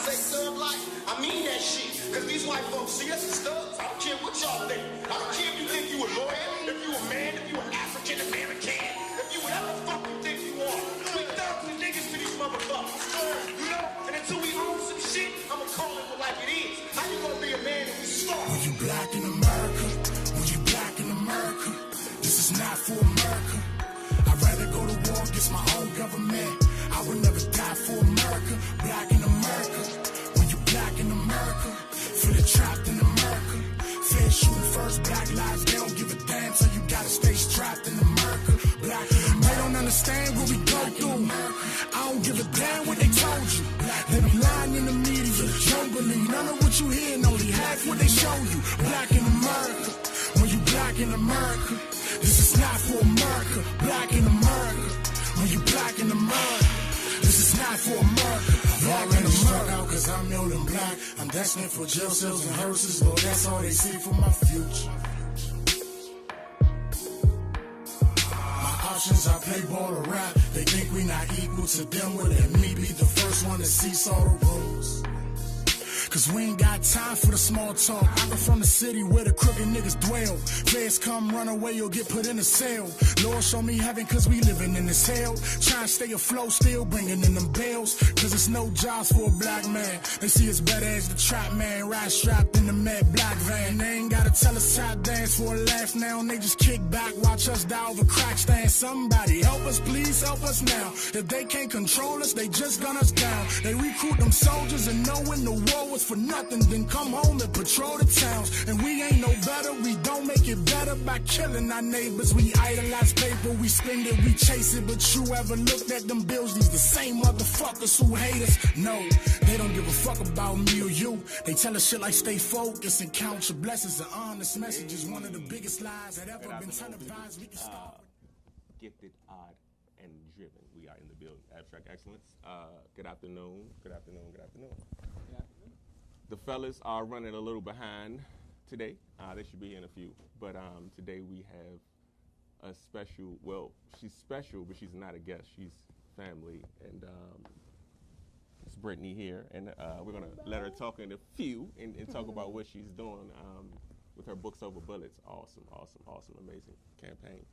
say thug life, I mean that shit. Cause these white folks see us as thugs. I don't care what y'all think. I don't care if you think you a lawyer, if you a man, if you an African American, if you whatever the fuck you think you are. We thugs and niggas to these motherfuckers. You know? And until we own some shit, I'ma call it like it is. How you gonna be a man if we start? When you black in America, when you black in America, this is not for America. I'd rather go to war against my own government. I would never die for America. Black in America, when you black in America, feeling trapped in America. Feds shooting first, black lives, they don't give a damn, so you gotta stay strapped in America. Black in America, they don't understand what we go through. I don't give a damn what they told you. They be lying in the media, don't believe none of what you hear, and only half what they show you. Black in America, when you black in America, this is not for America. Black in America, when you black in America, this is not for America. Black in America, out cause I'm young and black. I'm destined for jail cells and hearses, Lord, that's all they see for my future. My options, I play ball or rap. They think we not equal to them, well let me be the first one to cease all the rules. Cause we ain't got time for the small talk. I come from the city where the crooked niggas dwell. Feds come run away or get put in a cell. Lord show me heaven cause we living in this hell. Trying to stay afloat still bringing in them bills. Cause it's no jobs for a black man. They see us better as the trap man. Ride strapped in the mad black van. They ain't gotta tell us how to dance for a laugh now. And they just kick back, watch us die over crack stand. Somebody help us, please help us now. If they can't control us, they just gun us down. They recruit them soldiers and knowing the war was for nothing, then come home and patrol the towns. And we ain't no better, we don't make it better by killing our neighbors. We idolize paper, we spend it, we chase it. But you ever looked at them bills? These the same motherfuckers who hate us. No, they don't give a fuck about me or you. They tell us shit like stay focused and count your blessings. An honest message is one of the biggest lies that ever been televised. We can start Gifted, odd, and driven. We are in the building. Abstract Excellence. Good afternoon. Good afternoon. Good afternoon. The fellas are running a little behind today. They should be in a few. But today we have a special, well, she's special, but she's not a guest. She's family. And it's Brittany here. And we're going to let her talk in a few and talk about what she's doing with her Books Over Bullets. Awesome, awesome, awesome, amazing campaign.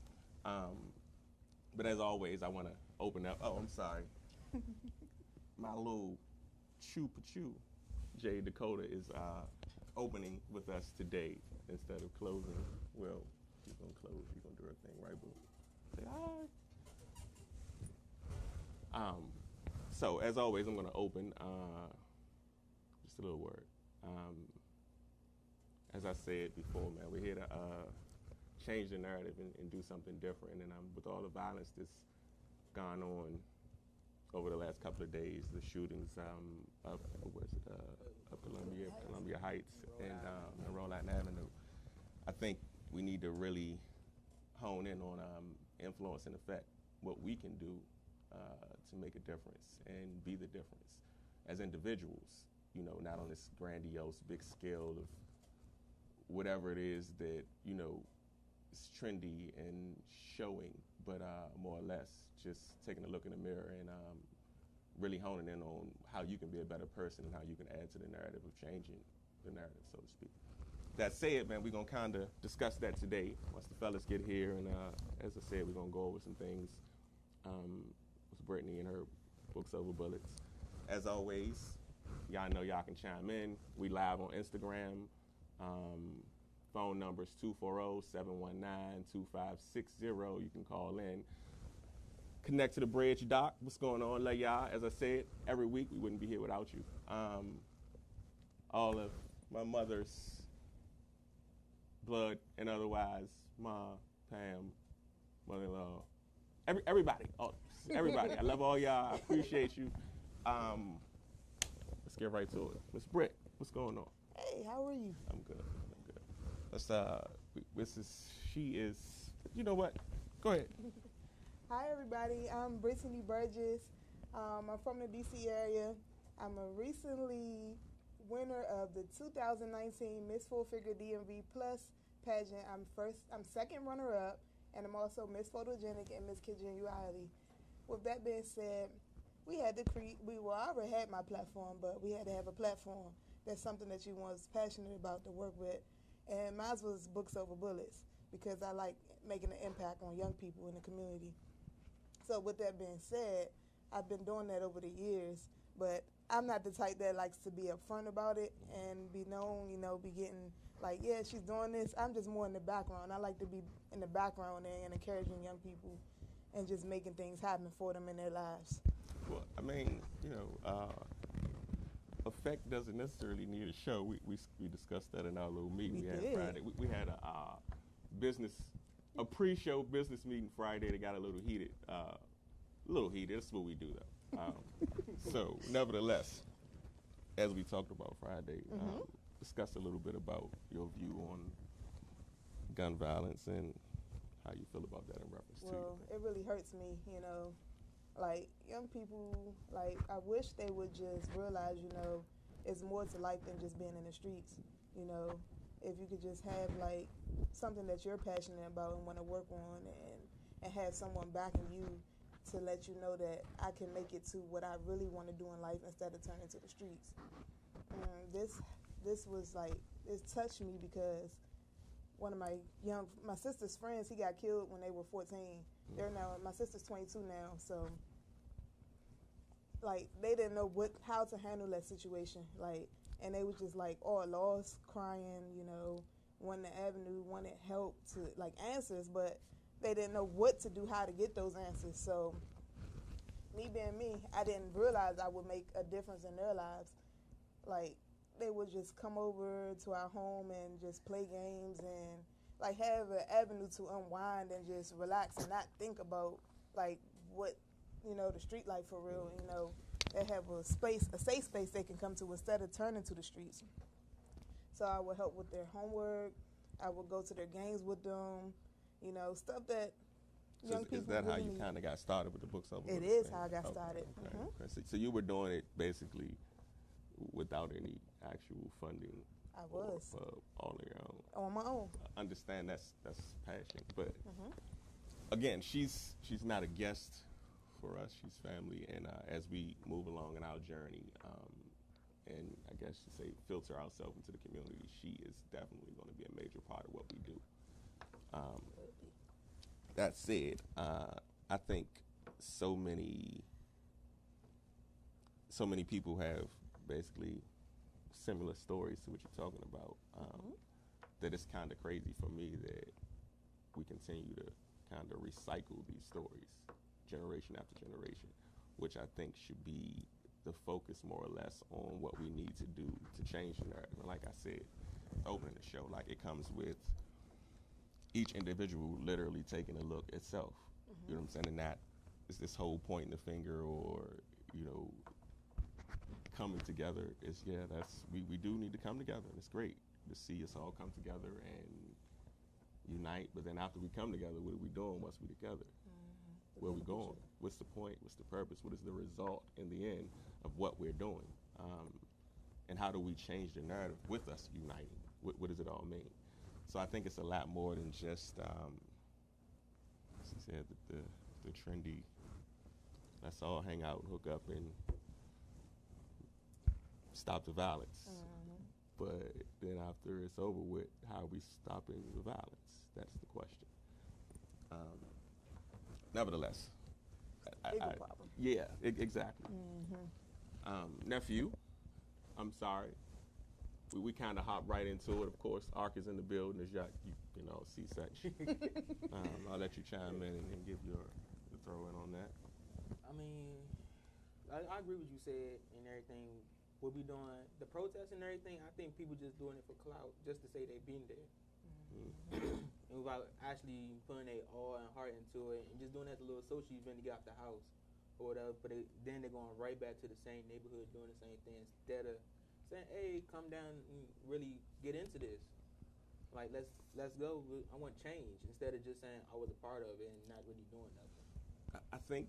But as always, I want to open up. Oh, I'm sorry. My little choo-pa-choo. Jay Dakota is opening with us today instead of closing. Well, she's going to close. She's going to do her thing, right, boo? Say hi. So, as always, I'm going to open just a little word. As I said before, man, we're here to change the narrative and do something different. And with all the violence that's gone on over the last couple of days, the shootings of Columbia Heights and Rhode Island Avenue, I think we need to really hone in on influence and effect, what we can do to make a difference and be the difference as individuals, you know, not on this grandiose big scale of whatever it is that, you know, is trendy and showing, but more or less just taking a look in the mirror and really honing in on how you can be a better person and how you can add to the narrative of changing the narrative, so to speak. That said, man, we're going to kind of discuss that today once the fellas get here. And as I said, we're going to go over some things with Brittany and her Books Over Bullets. As always, y'all know y'all can chime in. We live on Instagram. Phone number is 240-719-2560. You can call in. Connect to the Bridge Doc. What's going on, lay y'all? As I said, every week we wouldn't be here without you. All of my mother's blood and otherwise, Ma, Pam, mother-in-law, everybody, everybody. I love all y'all. I appreciate you. Let's get right to it. Ms.Britt, what's going on? Hey, how are you? I'm good. Let's. She is. You know what? Go ahead. Hi, everybody. I'm Brittany Burgess. I'm from the D.C. area. I'm a recently winner of the 2019 Miss Full Figure DMV Plus pageant. I'm second runner-up, and I'm also Miss Photogenic and Miss Congeniality. With that being said, we had to create. I already had my platform, but we had to have a platform that's something that you was passionate about to work with. And mine was Books Over Bullets because I like making an impact on young people in the community. So with that being said, I've been doing that over the years, but I'm not the type that likes to be upfront about it and be known, be getting like, yeah, she's doing this. I'm just more in the background. I like to be in the background and encouraging young people and just making things happen for them in their lives. Well, I mean, effect doesn't necessarily need a show. We discussed that in our little meeting we had Friday. We had a pre-show business meeting Friday that got a little heated. That's what we do, though. So, nevertheless, as we talked about Friday, discuss a little bit about your view on gun violence and how you feel about that in reference to. Well, it really hurts me, like young people, like I wish they would just realize, it's more to life than just being in the streets. If you could just have like something that you're passionate about and want to work on, and have someone backing you to let you know that I can make it to what I really want to do in life instead of turning to the streets. This was like, it touched me because one of my sister's friends, he got killed when they were 14. My sister's 22 now, so like they didn't know how to handle that situation, like, and they was just like all lost, crying, wanting the avenue, wanted help to like answers, but they didn't know what to do, how to get those answers. So me being me, I didn't realize I would make a difference in their lives. Like they would just come over to our home and just play games and like have an avenue to unwind and just relax and not think about like what, the street life for real. They have a safe space they can come to instead of turning to the streets. So I would help with their homework. I would go to their games with them. Stuff that young people. Is that really how you kind of got started with the Books Over Bullets? It is how I got started. Okay. Okay. So you were doing it basically without any actual funding. I was. On your own. On my own. I understand that's passion, but again, she's not a guest for us. She's family, and as we move along in our journey, and I guess you say filter ourselves into the community, she is definitely going to be a major part of what we do. That said, I think so many people have basically similar stories to what you're talking about, that it's kind of crazy for me that we continue to kind of recycle these stories generation after generation, which I think should be the focus more or less on what we need to do to change the narrative. And like I said, opening the show, like it comes with each individual literally taking a look at self. You know what I'm saying? And that is this whole pointing the finger or, coming together is, we do need to come together, and it's great to see us all come together and unite. But then after we come together, what are we doing once we're together? Where are we going? What's the point? What's the purpose? What is the result in the end of what we're doing? And how do we change the narrative with us uniting? What does it all mean? So I think it's a lot more than just, as I said, the trendy, let's all hang out, hook up, and stop the violence. But then after it's over with, how are we stopping the violence? That's the question. Nevertheless, problem. Yeah, exactly. Nephew, I'm sorry. We kind of hop right into it. Of course, Ark is in the building. As C-section. I'll let you chime in and give your throw in on that. I mean, I agree with you said and everything. What we doing, the protests and everything, I think people just doing it for clout, just to say they've been there. And without actually putting their all and heart into it and just doing it as a little social event to get out the house or whatever. But then they're going right back to the same neighborhood doing the same thing instead of saying, hey, come down and really get into this. Like, let's go. I want change instead of just saying I was a part of it and not really doing nothing. I think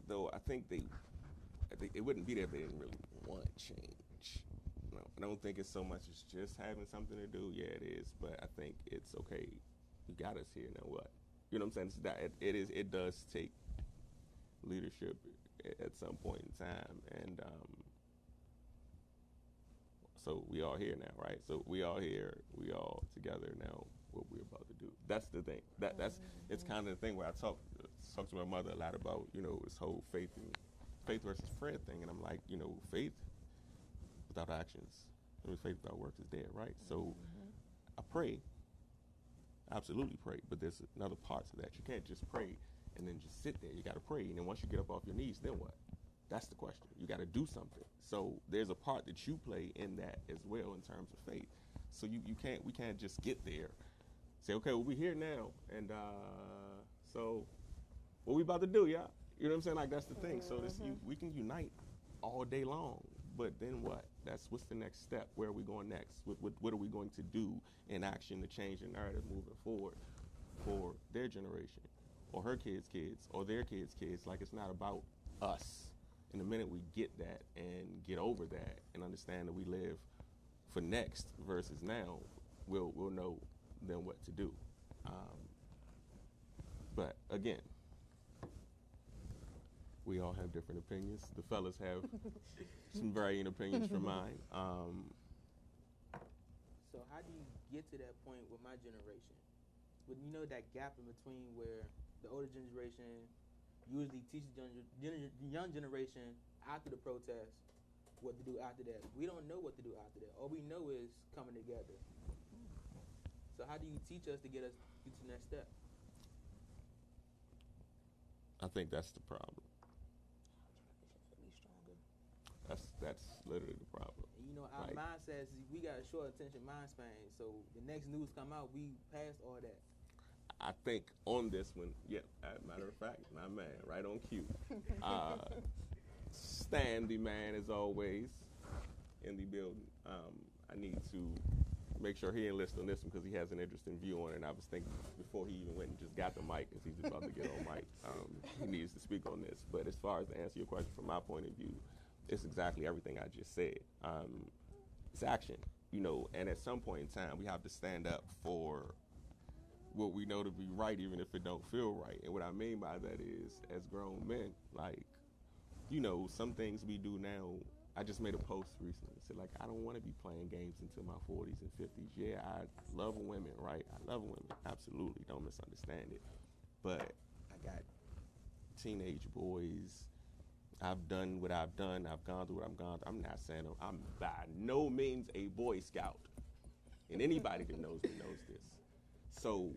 it wouldn't be there if they didn't really want change. I don't think it's so much as just having something to do. Yeah, it is, but I think it's okay. You got us here, now what? You know what I'm saying? It does take leadership at some point in time, and so we all here now, right? So we all here, we all together now. What we're about to do. That's the thing. That's it's kind of the thing where I talk to my mother a lot about, you know, this whole faith versus prayer thing, and I'm like, you know, faith without actions, I mean, faith without works is dead, right? So I pray, absolutely pray, but there's another part to that. You can't just pray and then just sit there. You got to pray, and then once you get up off your knees, then what? That's the question. You got to do something. So there's a part that you play in that as well in terms of faith. So we can't just get there. Say, okay, well, we're here now, and so what we about to do, y'all? You know what I'm saying? Like, that's the thing. So we can unite all day long, but then what? What's the next step? Where are we going next? What are we going to do in action to change the narrative moving forward for their generation, or her kids' kids, or their kids' kids? Like, it's not about us. And the minute we get that and get over that and understand that we live for next versus now, we'll know then what to do. But again, we all have different opinions. The fellas have some varying opinions from mine. So how do you get to that point with my generation? With, you know, that gap in between where the older generation usually teaches the young generation after the protest what to do after that. We don't know what to do after that. All we know is coming together. So how do you teach us to get us to the next step? I think that's the problem. That's literally the problem. And, you know, our mind says we got a short attention mind span. So the next news come out, we passed all that. I think on this one, matter of fact, my man, right on cue. Stan, the man, as always, in the building. I need to make sure he enlists on this one because he has an interesting view on it. And I was thinking before he even went and just got the mic, because he's about to get on mic, he needs to speak on this. But as far as to answer your question from my point of view, it's exactly everything I just said. It's action, you know, and at some point in time, we have to stand up for what we know to be right, even if it don't feel right. And what I mean by that is, as grown men, like, you know, some things we do now, I just made a post recently. Said, like, I don't want to be playing games until my 40s and 50s. Yeah, I love women, right? I love women, absolutely. Don't misunderstand it. But I got teenage boys. I've done what I've done. I've gone through what I've gone through. I'm not saying I'm by no means a Boy Scout. And anybody that knows me knows this. So,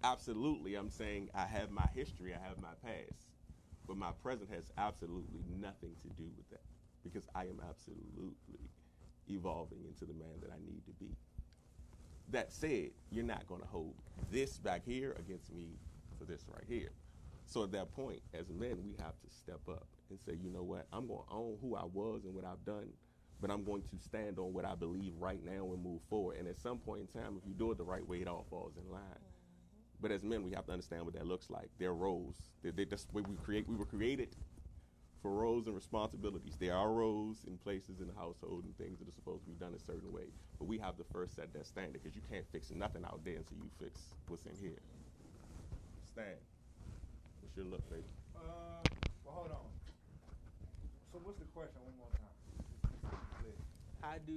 absolutely, I'm saying I have my history, I have my past. But my present has absolutely nothing to do with that, because I am absolutely evolving into the man that I need to be. That said, you're not going to hold this back here against me for this right here. So at that point, as men, we have to step up and say, you know what, I'm going to own who I was and what I've done, but I'm going to stand on what I believe right now and move forward. And at some point in time, if you do it the right way, it all falls in line. But as men, we have to understand what that looks like. They're roles. That's the way we were created for roles and responsibilities. There are roles and places in the household and things that are supposed to be done a certain way. But we have to first set that standard, because you can't fix nothing out there until you fix what's in here. Stan, what's your look, baby? Well, hold on. So what's the question one more time? How do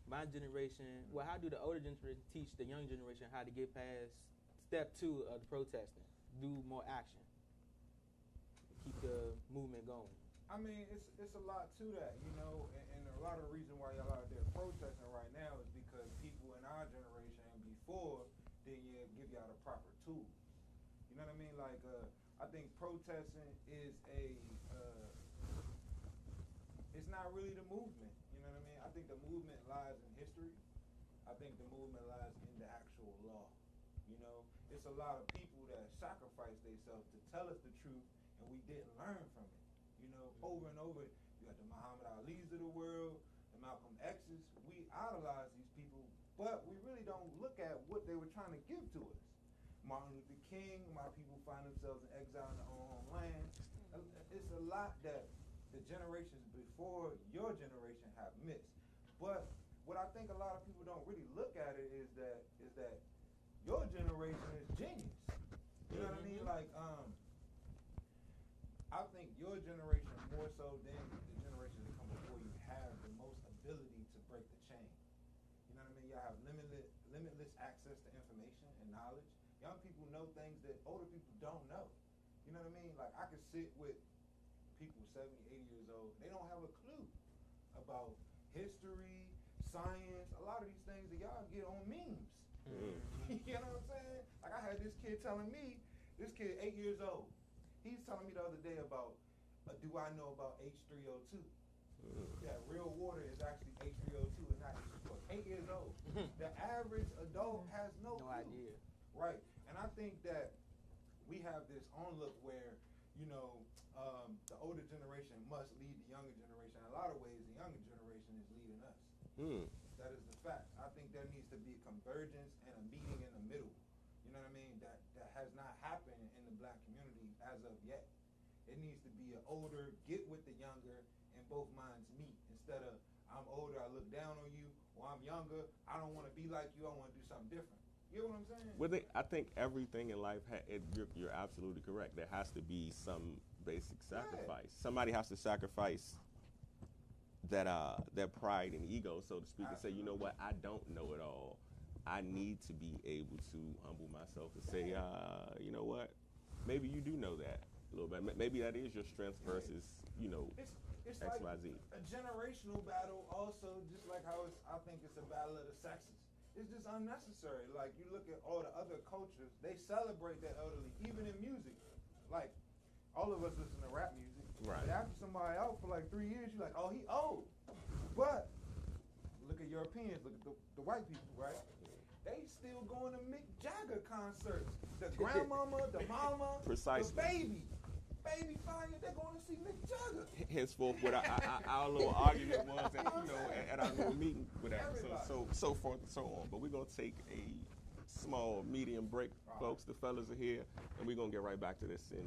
my generation, how do the older generation teach the young generation how to get past step 2 of the protesting? Do more action. Keep the movement going. I mean, it's a lot to that, you know, and a lot of the reason why y'all out there protesting right now is because people in our generation and before didn't give y'all the proper tools. You know what I mean? Like, I think protesting is it's not really the movement. You know what I mean? I think the movement lies in history. I think the movement lies in the actual law. You know, it's a lot of people that sacrifice themselves to tell us the truth, and we didn't learn from it. You know, over and over, you got the Muhammad Ali's of the world, the Malcolm X's. We idolize these people, but we really don't look at what they were trying to give to us. Martin Luther King, a lot of people find themselves in exile in their own homeland. It's a lot that the generations before your generation have missed. But what I think a lot of people don't really look at it is that your generation is genius. You know what I mean? Like, I think your generation more so than the generations that come before you have the most ability to break the chain. You know what I mean? Y'all have limitless access to information and knowledge. Young people know things that older people don't know. You know what I mean? Like, I could sit with people 70, 80 years old. They don't have a clue about history, science, a lot of these things that y'all get on memes. You know what I'm saying? Like, I had this kid telling me, this kid 8 years old, he's telling me the other day about, do I know about H3O2? That real water is actually H3O2 and not H2O. 8 years old. The average adult has no idea. Right. And I think that we have this onlook where, you know, the older generation must lead the younger generation. In a lot of ways, the younger generation is leading us. That is the fact. I think there needs to be a convergence and a meeting in the middle. You know what I mean? That has not happened in the black community as of yet. It needs to be an older get with the younger and both minds meet. Instead of, I'm older, I look down on you, or I'm younger, I don't want to be like you, I want to do something different. You know what I'm saying? Well, I think everything in life, you're absolutely correct. There has to be some basic sacrifice. Yeah. Somebody has to sacrifice that their pride and ego, so to speak, and say, you know what, I don't know it all. I need to be able to humble myself and say, you know what, maybe you do know that a little bit. Maybe that is your strength versus, you know, it's X, like Y, Z. A generational battle also, just like how I think it's a battle of the sexes. It's just unnecessary. Like, you look at all the other cultures, they celebrate their elderly, even in music. Like, all of us listen to rap music. Right. But after somebody out for like 3 years, you're like, oh, he old. But look at Europeans, look at the white people, right? They still going to Mick Jagger concerts. The grandmama, the mama, Precisely. The baby fire, they're going to see Mick Jagger. Henceforth, what our little argument was at our little meeting with that. So forth and so on. But we're going to take a small, medium break, folks. The fellas are here, and we're going to get right back to this in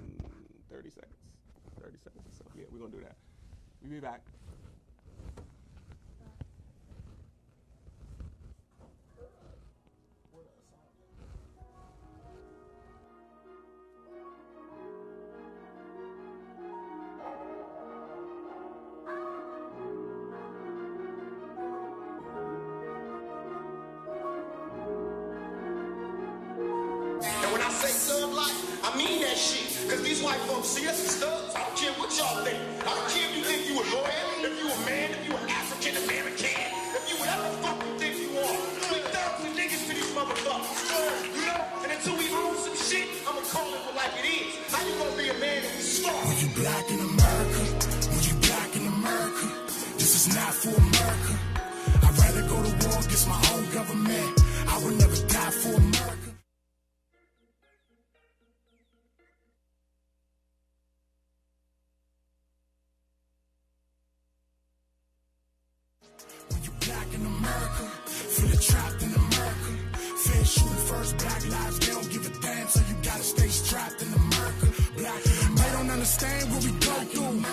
30 seconds. 30 seconds or so. Yeah, we're going to do that. We'll be back. Cause these white folks see us as thugs. I don't care what y'all think. I don't care if you think you a lawyer, if you a man, if you an African American, if you whatever fuck you think you are. We thugs and niggas to these motherfuckers. You know? And until we own some shit, I'ma call it for like it is. How you gonna be a man if you start? When you black in America, when you black in America, this is not for America. I'd rather go to war against my own government. I would never die for America. Trapped in America, fair shooting first, black lives, they don't give a damn, so you gotta stay strapped in America. Black, they don't understand what we go through.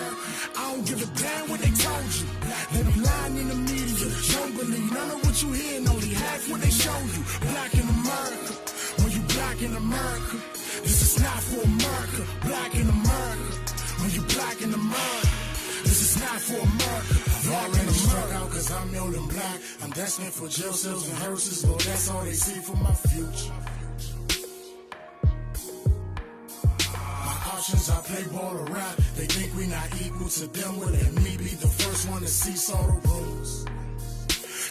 I don't give a damn what they told you. They be lying in the media, don't believe none of what you hear, and only half what they show you. Black in America, when you black in America, this is not for America. Black in America, when you black in America, this is not for America. Black in America, cause I'm old and black. I'm destined for jail cells and hearses, but that's all they see for my future. My options, I play ball or rap. They think we not equal to them, well let me be the first one to cease all the rules.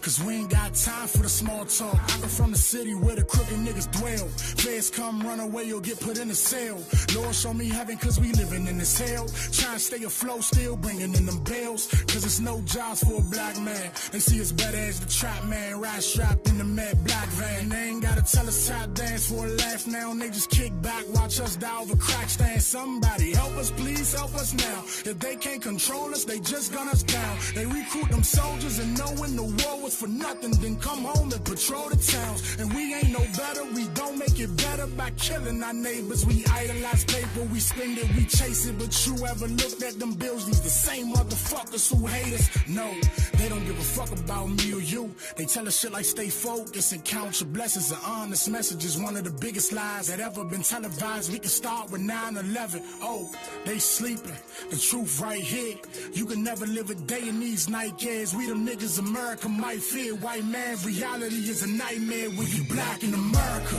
Cause we ain't got time for the small talk. I come from the city where the crooked niggas dwell. Feds come run away or get put in a cell. Lord show me heaven cause we living in this hell. Trying to stay afloat still bringing in them bills. Cause it's no jobs for a black man. They see us better as the trap man. Ride strapped in the mad black van. They ain't gotta tell us how to dance for a laugh now. They just kick back, watch us die over crack stand. Somebody help us, please help us now. If they can't control us, they just gun us down. They recruit them soldiers and know when the war was pounds for nothing, then come home and patrol the towns. And we ain't no better, we don't make it better by killing our neighbors. We idolize paper, we spend it, we chase it. But you ever looked at them bills? These the same motherfuckers who hate us. No, they don't give a fuck about me or you. They tell us shit like stay focused and count your blessings. An honest message is one of the biggest lies that ever been televised. We can start with 9/11. Oh, they sleeping. The truth right here. You can never live a day in these nightmares. We them niggas America might fear. White man, reality is a nightmare when you black in America.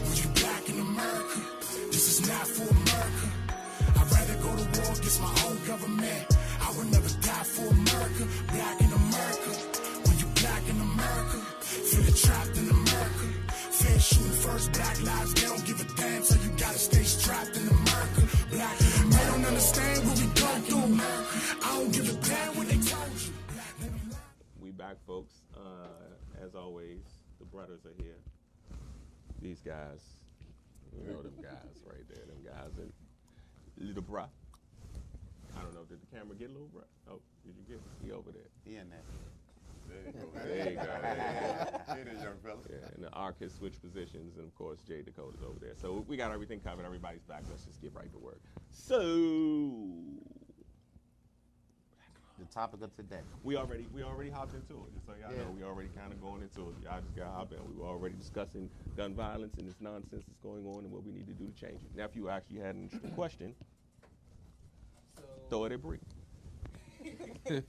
When you black in America. This is not for America. I'd rather go to war against my own government. I would never die for America. Black in America. When you black in America. Feeling trapped in America. Fair shooting first, black lives, they don't give a damn. So you gotta stay strapped in America. Black in America. They don't understand what we go through. I don't give a damn what they told you. We back, folks. As always, the brothers are here. These guys, you know them guys right there. Them guys and Little Bruh. I don't know, did the camera get Little Bruh? Oh, did you get it? He over there. He in there. There you go. There you go. Hey there, young fella. Yeah, and the Ark has switched positions, and of course, Jay Dakota's over there. So we got everything covered. Everybody's back. Let's just get right to work. So The topic of today. we already hopped into it. Just so y'all know, we already kind of going into it. Y'all just got to hop in. We were already discussing gun violence and this nonsense that's going on and what we need to do to change it. Now, if you actually had an interesting question, throw it at Britt. How do the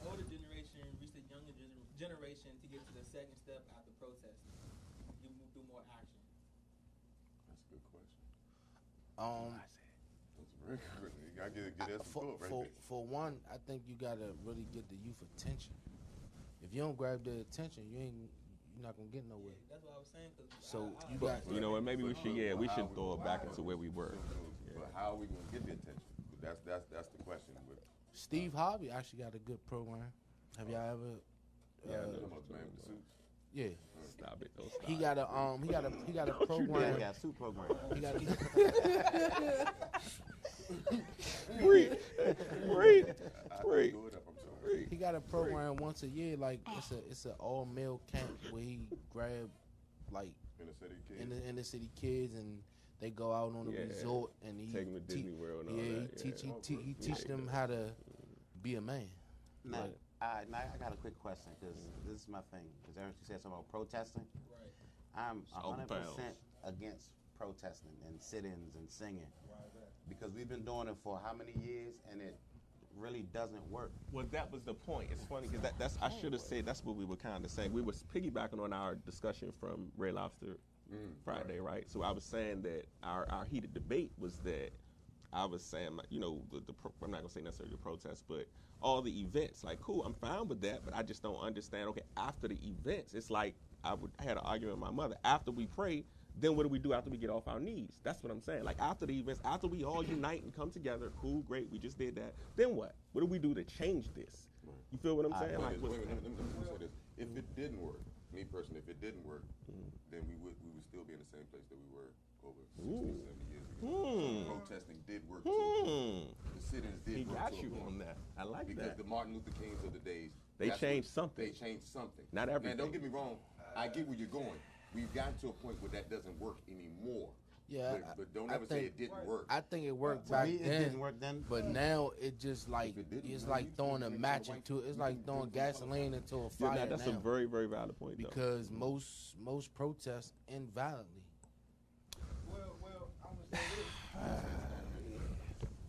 older generation reach the younger generation to get to the second step after protesting? You do more action. That's a good question. That's very good. You gotta get that support right there. For one, I think you gotta really get the youth attention. If you don't grab their attention, you're not gonna get nowhere. Yeah, that's what I was saying. So you got. You know what? Maybe we should throw it back into where we were. But how are we gonna get the attention? That's the question. Steve Harvey actually got a good program. Have y'all ever? Yeah. Stop it. Don't stop. He got a program. He got 2 programs. He got a He got a program once a year, like it's an all male camp where he grab like inner city kids and they go out on a resort and he take them to Disney World and all that. He teach them how to be a man. Now, I got a quick question because this is my thing. Because Eric said something about protesting. Right. I'm 100% against protesting and sit-ins and singing because we've been doing it for how many years and it really doesn't work. Well, that was the point. It's funny because that's I should have said that's what we were kind of saying. We were piggybacking on our discussion from Red Lobster Friday, right? So I was saying that our heated debate was that I was saying, you know, I'm not going to say necessarily the protest, but all the events, like, cool, I'm fine with that, but I just don't understand, okay, after the events, it's like I had an argument with my mother. After we pray, then what do we do after we get off our knees? That's what I'm saying. Like, after the events, after we all unite and come together, cool, great, we just did that, then what? What do we do to change this? You feel what I'm saying? Let me say this. If it didn't work, me personally, if it didn't work, then we would still be in the same place that we were over 60, 70 years ago. Protesting did work too. The sit-ins did work. He got you on that. I like that. Because the Martin Luther Kings of the days, they changed something. They changed something. Not everything. Man, don't get me wrong. I get where you're going. We've gotten to a point where that doesn't work anymore. Yeah, but don't ever say it didn't work. I think it worked back then. It didn't work then. But now it just like it's like throwing a match into it. It's like throwing gasoline into a fire. Yeah, that's now. a very, very valid point. Because most protests end violently. Well, I'm gonna say this.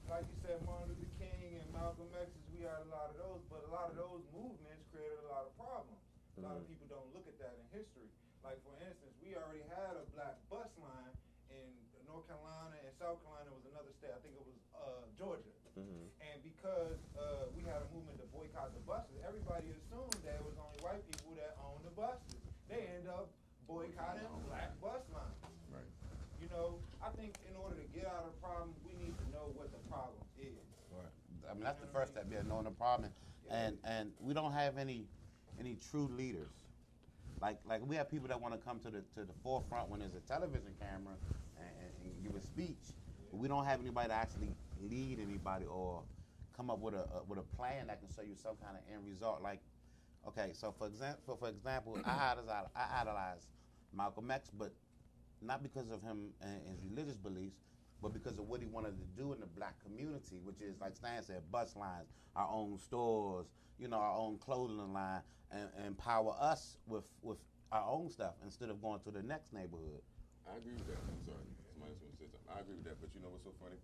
Like you said, Martin Luther King and Malcolm X, we had a lot of those, but a lot of those movements created a lot of problems. A lot of people don't look at that in history. Like, for instance, we already had a black bus line in North Carolina and South Carolina was another state. I think it was Georgia. And because we had a movement to boycott the buses, everybody assumed that it was only white people that owned the buses. They end up boycotting black bus lines. Right. You know, I think in order to get out of the problem, we need to know what the problem is. Right. I mean, that's the first step, knowing the problem. And we don't have any true leaders. Like we have people that want to come to the forefront when there's a television camera and give a speech, but we don't have anybody to actually lead anybody or come up with a plan that can show you some kind of end result. Like Okay, so for example, I idolize Malcolm X, but not because of him and his religious beliefs, but because of what he wanted to do in the black community, which is, like Stan said, bus lines, our own stores, our own clothing line, and empower us with our own stuff instead of going to the next neighborhood. I agree with that. I'm sorry. Somebody else want to say something. I agree with that, but you know what's so funny?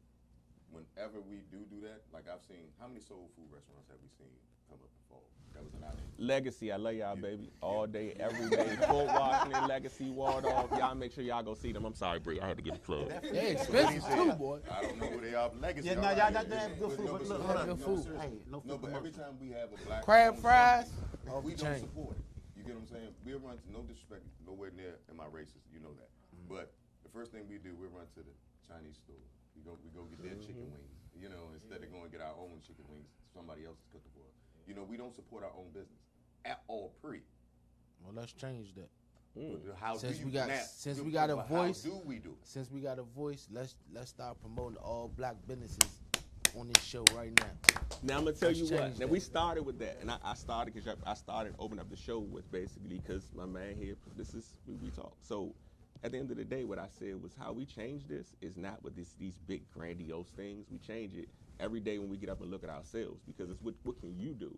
Whenever we do that, like I've seen, how many soul food restaurants have we seen come up and fall? That was an island. Legacy, I love y'all, baby. All day, every day. Fort Washington, Legacy, Waldorf. Y'all make sure y'all go see them. I'm sorry, Britt. I had to get a plug. They expensive too, boy. I don't know who they are. Legacy. Yeah, no, y'all got to have good food. But look, hold on. Good food. Hey, no food. No, but every time we have a black Crab fries, we don't chain. support it. You get what I'm saying? We'll run to, no disrespect, nowhere near am I racist, you know that. But the first thing we do, we'll run to the Chinese store. We go get their chicken wings. Instead of going to get our own chicken wings, somebody else is cooking for us. We don't support our own business at all. Period. Well, let's change that. How Since do we you got now, since we got a voice, how do we do it? Since we got a voice, let's start promoting all black businesses on this show right now. Now I'm gonna tell Let's you what. change Now that. we started with that, and I started because I started opening up the show with basically because my man here. This is we talk. So at the end of the day, what I said was how we change this is not with these big grandiose things. We change it every day when we get up and look at ourselves, because it's what can you do?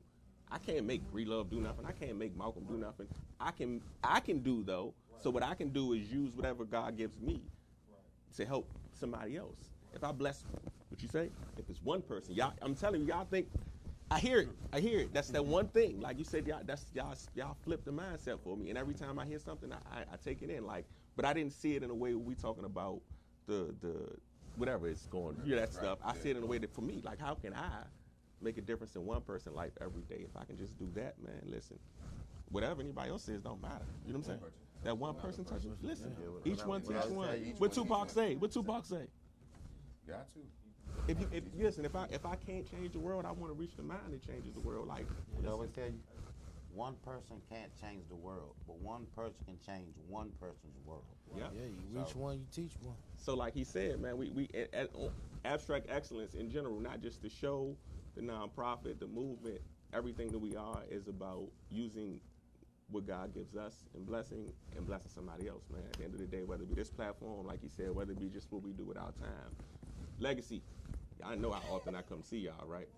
I can't make Love do nothing. I can't make Malcolm do nothing. I can do though. So what I can do is use whatever God gives me to help somebody else. If I bless, what you say? If it's one person, y'all, I'm telling you, y'all think. I hear it. That's that one thing. Like you said, y'all flip the mindset for me. And every time I hear something, I take it in. Like, but I didn't see it in a way we talking about the whatever it's going. That stuff. I see it in a way that for me, like, how can I make a difference in one person's life every day? If I can just do that, man, listen, whatever anybody else says don't matter. You know what I'm saying? That one person touches. Listen, each one teach one. What Tupac say? What Tupac say? Got to. Listen, if I can't change the world, I want to reach the mind that changes the world. Like, I always tell you, one person can't change the world, but one person can change one person's world. Yeah. Yeah, you reach one, you teach one. So like he said, man, we at Abstract Excellence in general, not just the show, the nonprofit, the movement, everything that we are is about using what God gives us and blessing somebody else, man. At the end of the day, whether it be this platform, like he said, whether it be just what we do with our time. Legacy, I know how often I come see y'all, right?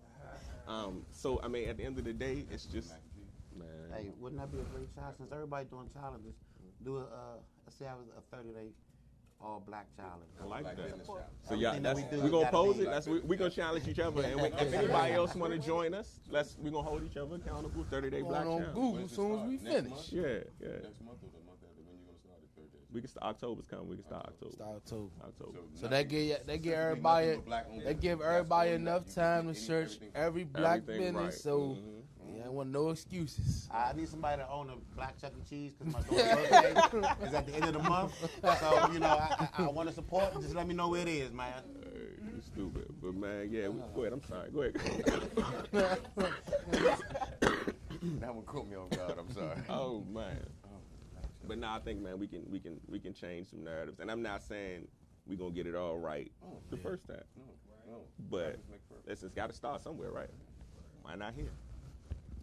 So, I mean, at the end of the day, it's just, man. Hey, wouldn't that be a great challenge? Since everybody doing challenges, do let's say I was a 30-day all-black challenge. I like Black that. business challenge. So yeah, Everything that that's, we do we're gonna gotta pose be it. That's we're gonna challenge each other, and if anybody else want to join us, we're gonna hold each other accountable. 30-day black Going on challenge. Google as soon as we Next finish. month? Yeah. Next month or the month after? When you gonna start it? 30 days. We can start. October's coming. We can start October. Start too. October. So they give everybody enough time to search every black Everything business. right. So yeah, I want no excuses. I need somebody to own a black Chuck E. Cheese because my daughter's birthday is at the end of the month. So, I want to support. Just let me know where it is, man. Hey, you stupid, but man, yeah. Go ahead. I'm sorry. Go ahead. That one caught me on guard. I'm sorry. Oh man. But now I think, man, we can change some narratives, and I'm not saying we gonna get it all right the first time. No. But listen, it's got to start somewhere, right? Why not here?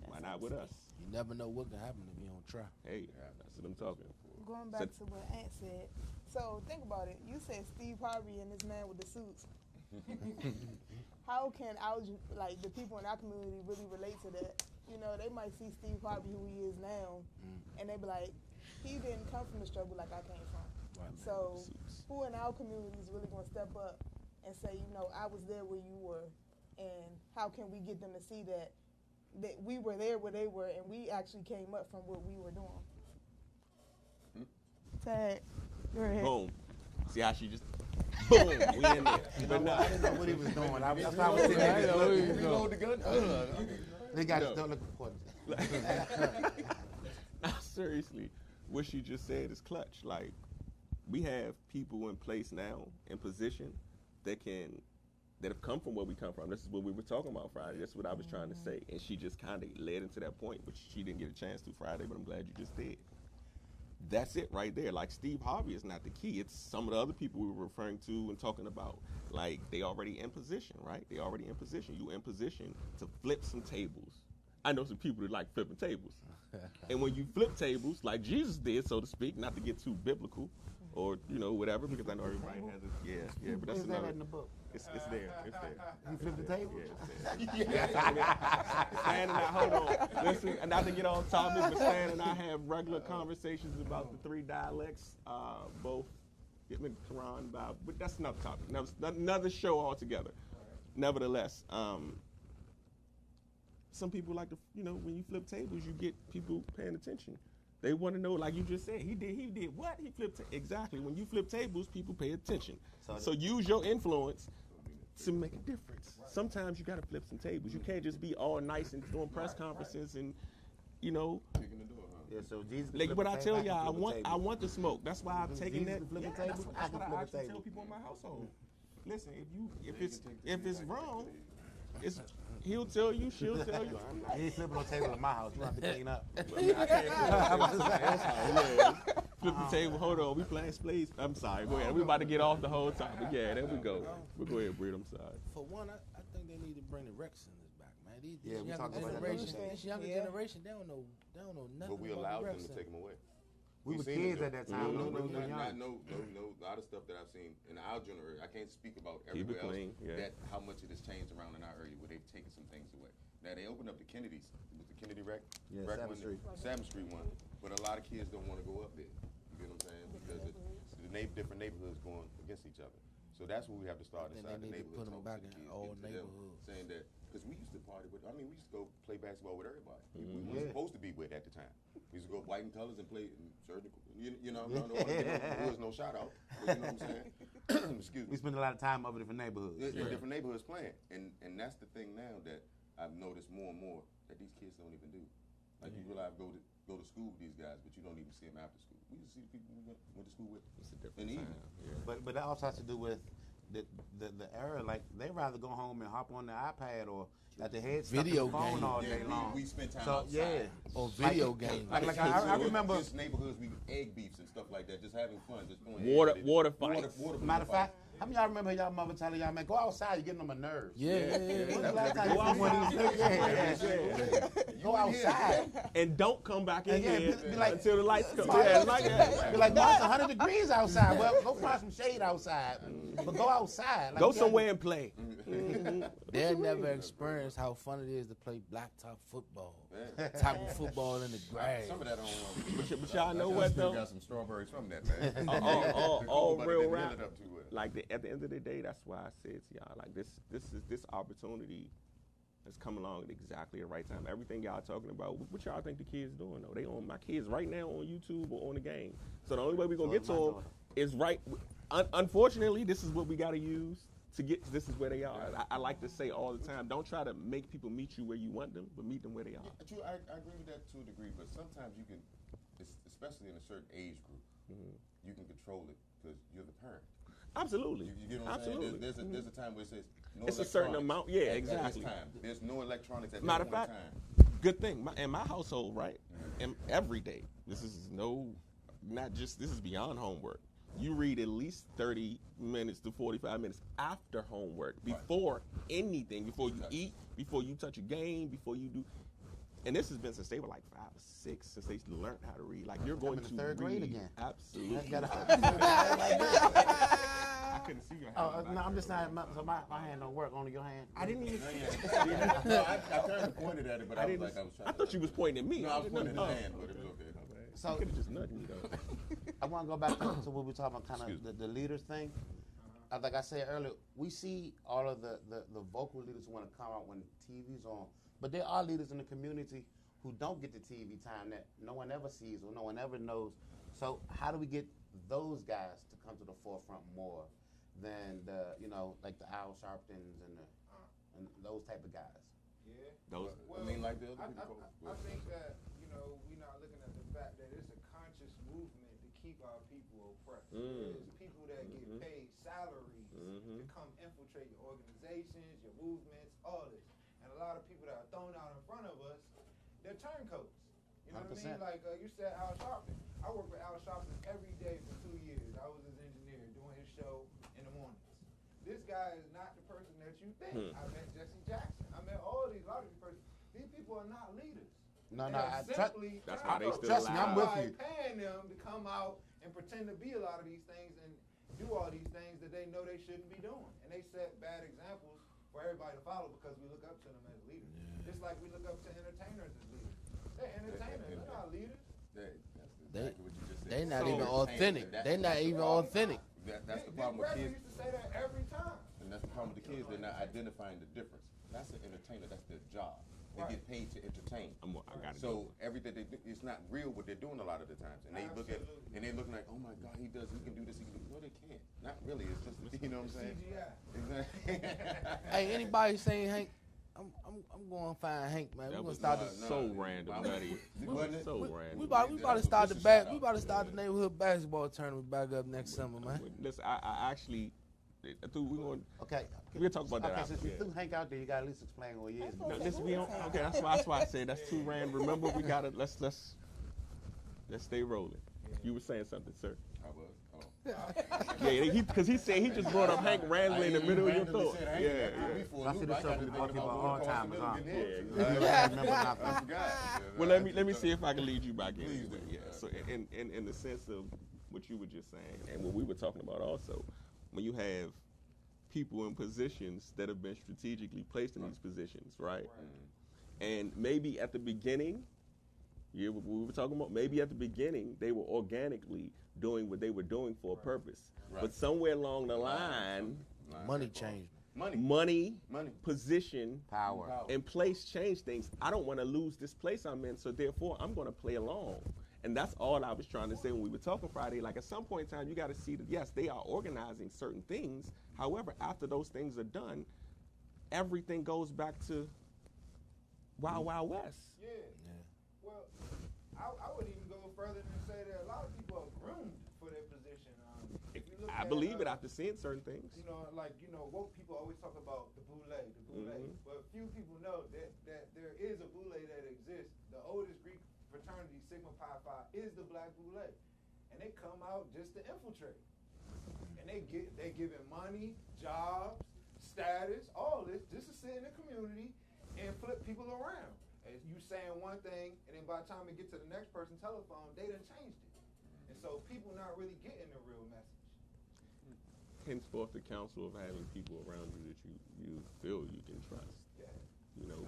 Why not with us? You never know what can happen if you don't try. Hey, that's what I'm talking. Going back to what Ant said. So think about it. You said Steve Harvey and this man with the suits. How can the people in our community really relate to that? They might see Steve Harvey who he is now, and they be like, he didn't come from the struggle like I came from. Right. So who in our community is really going to step up and say, I was there where you were, and how can we get them to see that we were there where they were, and we actually came up from what we were doing. Tag. Go ahead. Boom. See how she just boom. We in there. But no. I didn't know what he was doing. That's why I was sitting there. Reload the gun. They got to look for Seriously, what she just said is clutch. Like, we have people in place now in position that have come from where we come from. This is what we were talking about Friday. That's what I was trying to say. And she just kind of led into that point, which she didn't get a chance to Friday, but I'm glad you just did. That's it right there. Like, Steve Harvey is not the key. It's some of the other people we were referring to and talking about. Like, they already in position, right? They already in position. You in position to flip some tables, I know some people that like flipping tables. And when you flip tables, like Jesus did, so to speak, not to get too biblical or, whatever, because I know everybody has it. Yeah, but that's another. That in the book? It's there. You flip the table? Yeah, it's there. Stan and I, hold on. Listen, and not to get on topic, but Stan and I have regular conversations about the 3 dialects, both Quran, Bible, but that's another topic, another show altogether. Nevertheless, some people like to, when you flip tables, you get people paying attention. They want to know, like you just said, he did what? He flipped exactly. When you flip tables, people pay attention. So use your influence to make a difference. Right. Sometimes you got to flip some tables. You can't just be all nice and doing press conferences and, Kicking the door, huh? Yeah, so Jesus. Like what I tell y'all, I want the smoke. That's why I'm taking that. Flip the table. That's what I actually tell people in my household. Listen, if it's wrong, he'll tell you, she'll tell you. He ain't flipping no table in my house. You have to clean up. I can't flip the table. Hold on, we playing spades. I'm sorry. Go ahead. We about to get off the whole topic. Yeah, there we go. We'll go ahead, Britt. I'm sorry. For one, I think they need to bring the Rex Centers back, man. This younger generation, they don't know nothing. But we allowed them to take them away. We were kids at that time. No, a lot of stuff that I've seen in our generation. I can't speak about everywhere else. That how much it has changed around in our area where they've taken some things away. Now they opened up the Kennedys, with the Kennedy wreck, 7th Street one, but a lot of kids don't want to go up there. You get what I'm saying? Because different neighborhoods going against each other. So that's what we have to start inside the neighborhood. Put them back in all neighborhoods. Saying that, because we used to party with, we used to go play basketball with everybody. We weren't supposed to be with at the time. We used to go white and colors and play surgical. There was no shout out. But you know what I'm saying? Excuse me. We spend a lot of time over different neighborhoods. Different neighborhoods playing. And that's the thing now that I've noticed more and more that these kids don't even do. Like you realize go to school with these guys, but you don't even see them after school. We just see the people we went to school with. It's a different time. But that also has to do with the era. Like they rather go home and hop on the iPad or at the head video phone all day long. We spend time outside. Or video games. Like I remember just neighborhoods, we egg beefs and stuff like that, just having fun, just throwing water fights. Matter of fact, how many of y'all remember y'all mother telling y'all, man, go outside, you're getting on my nerves. Yeah. Last time you seen one of these go outside. And don't come back in here be like, until the lights come. Be like, no, it's 100 degrees outside. Well, go find some shade outside. But go outside. Go somewhere and play. They'll never experience how fun it is to play blacktop football. Tackle football in the grass. Some of that on But y'all know what though? Got some strawberries from that, man. all real rap. Like at the end of the day, that's why I said to y'all, like this opportunity has come along at exactly the right time. Everything y'all talking about, what y'all think the kids doing though? They on my kids right now on YouTube or on the game. So the only way we're gonna get to them is right. Unfortunately, this is what we gotta use to get. This is where they are. I like to say all the time, don't try to make people meet you where you want them, but meet them where they are. Yeah, true, I agree with that to a degree, but sometimes you can, especially in a certain age group, you can control it because you're the parent. Absolutely. You get what I'm saying? There's a time where it says no it's a certain amount. Yeah, exactly. At this time. There's no electronics at Matter this of point fact, in time. good thing in my household, right? And every day, this is this is beyond homework. You read at least 30 minutes to 45 minutes after homework, before anything, before you eat, before you touch a game, before you do. And this has been since they were like 5 or 6, since they learned how to read. Like you're going to third grade again. Absolutely. I couldn't see your hand. No, I'm just saying. So my hand don't work. Only your hand. I didn't even. No, I turned and pointed at it, but I was like, I was trying. I thought you was pointing at me. No, I was pointing at his hand, but it was okay. So you could have just nudged me though. I want to go back to what we were talking about, kind of the leaders thing. Like I said earlier, we see all of the vocal leaders who want to come out when TV's on, but there are leaders in the community who don't get the TV time that no one ever sees or no one ever knows. So how do we get those guys to come to the forefront more than like the Al Sharptons and those type of guys? Yeah. Those. I mean, like the other people. I think that we're not looking at the fact that it's a conscious movement to keep our people oppressed. There's people that get paid salaries to come infiltrate your organizations, your movements, all this. And a lot of people that are thrown out in front of us, they're turncoats. You know 100%. What I mean? Like you said, Al Sharpton. I worked with Al Sharpton every day for 2 years. I was his engineer doing his show in the mornings. This guy is not the person that you think. I met Jesse Jackson. I met a lot of these people people are not leaders. No, simply that's why they still trust me, I'm with you. paying them to come out and pretend to be a lot of these things and do all these things that they know they shouldn't be doing. And they set bad examples for everybody to follow because we look up to them as leaders. Just like we look up to entertainers as leaders. They're entertainers, they're not leaders. That's exactly what you just said. They not even authentic. They not even authentic. That's the problem with kids. Used to say that every time. And that's the problem with the kids. They're not identifying the difference. That's an entertainer. That's their job. They get paid to entertain. So everything they do, it's not real what they're doing a lot of the times. And they look at and they looking like, oh my God, he can do this. He can do. No, they can't. Not really. It's just you know what I'm saying. CGI. Exactly. Hey, anybody saying Hank? I'm going to find Hank, man. We're gonna start this. So random, buddy. So random. We about to start the back. We about to start the neighborhood basketball tournament back up next summer, man. Listen, I actually, I thought we going. Okay. We'll talk about that. Okay, since you threw Hank out there, you got to at least explain what he is. No, listen, we don't. Okay, that's why I said that's too random. Remember, we gotta let's stay rolling. You were saying something, sir. I was. Yeah, because he said he just brought up Hank randomly in the middle of your thought. Yeah. I see the show we brought people all time. Yeah. Well, let me see if I can lead you back in. Yeah. So in the sense of what you were just saying and what we were talking about also, when you have people in positions that have been strategically placed in these positions, right? And maybe at the beginning, we were talking about, maybe at the beginning they were organically doing what they were doing for a purpose. But somewhere along the line, money changed. Money, position, power, and place change things. I don't want to lose this place I'm in, so therefore I'm going to play along. And that's all I was trying to say when we were talking Friday. Like at some point in time, you got to see that, yes, they are organizing certain things. However, after those things are done, everything goes back to Wild Wild West. Yeah. Well, I would even go further than say that a lot of people are groomed for their position. I believe it after seeing certain things. Woke people always talk about the boule. But few people know that there is a boule that exists. The oldest Greek fraternity, Sigma Pi Phi, is the black boule. And they come out just to infiltrate. And they giving money, jobs, status, all this, just to sit in the community and flip people around. And you saying one thing, and then by the time it gets to the next person's telephone, they done changed it. And so people not really getting the real message. Henceforth, the counsel of having people around you that you feel you can trust. Yeah. Because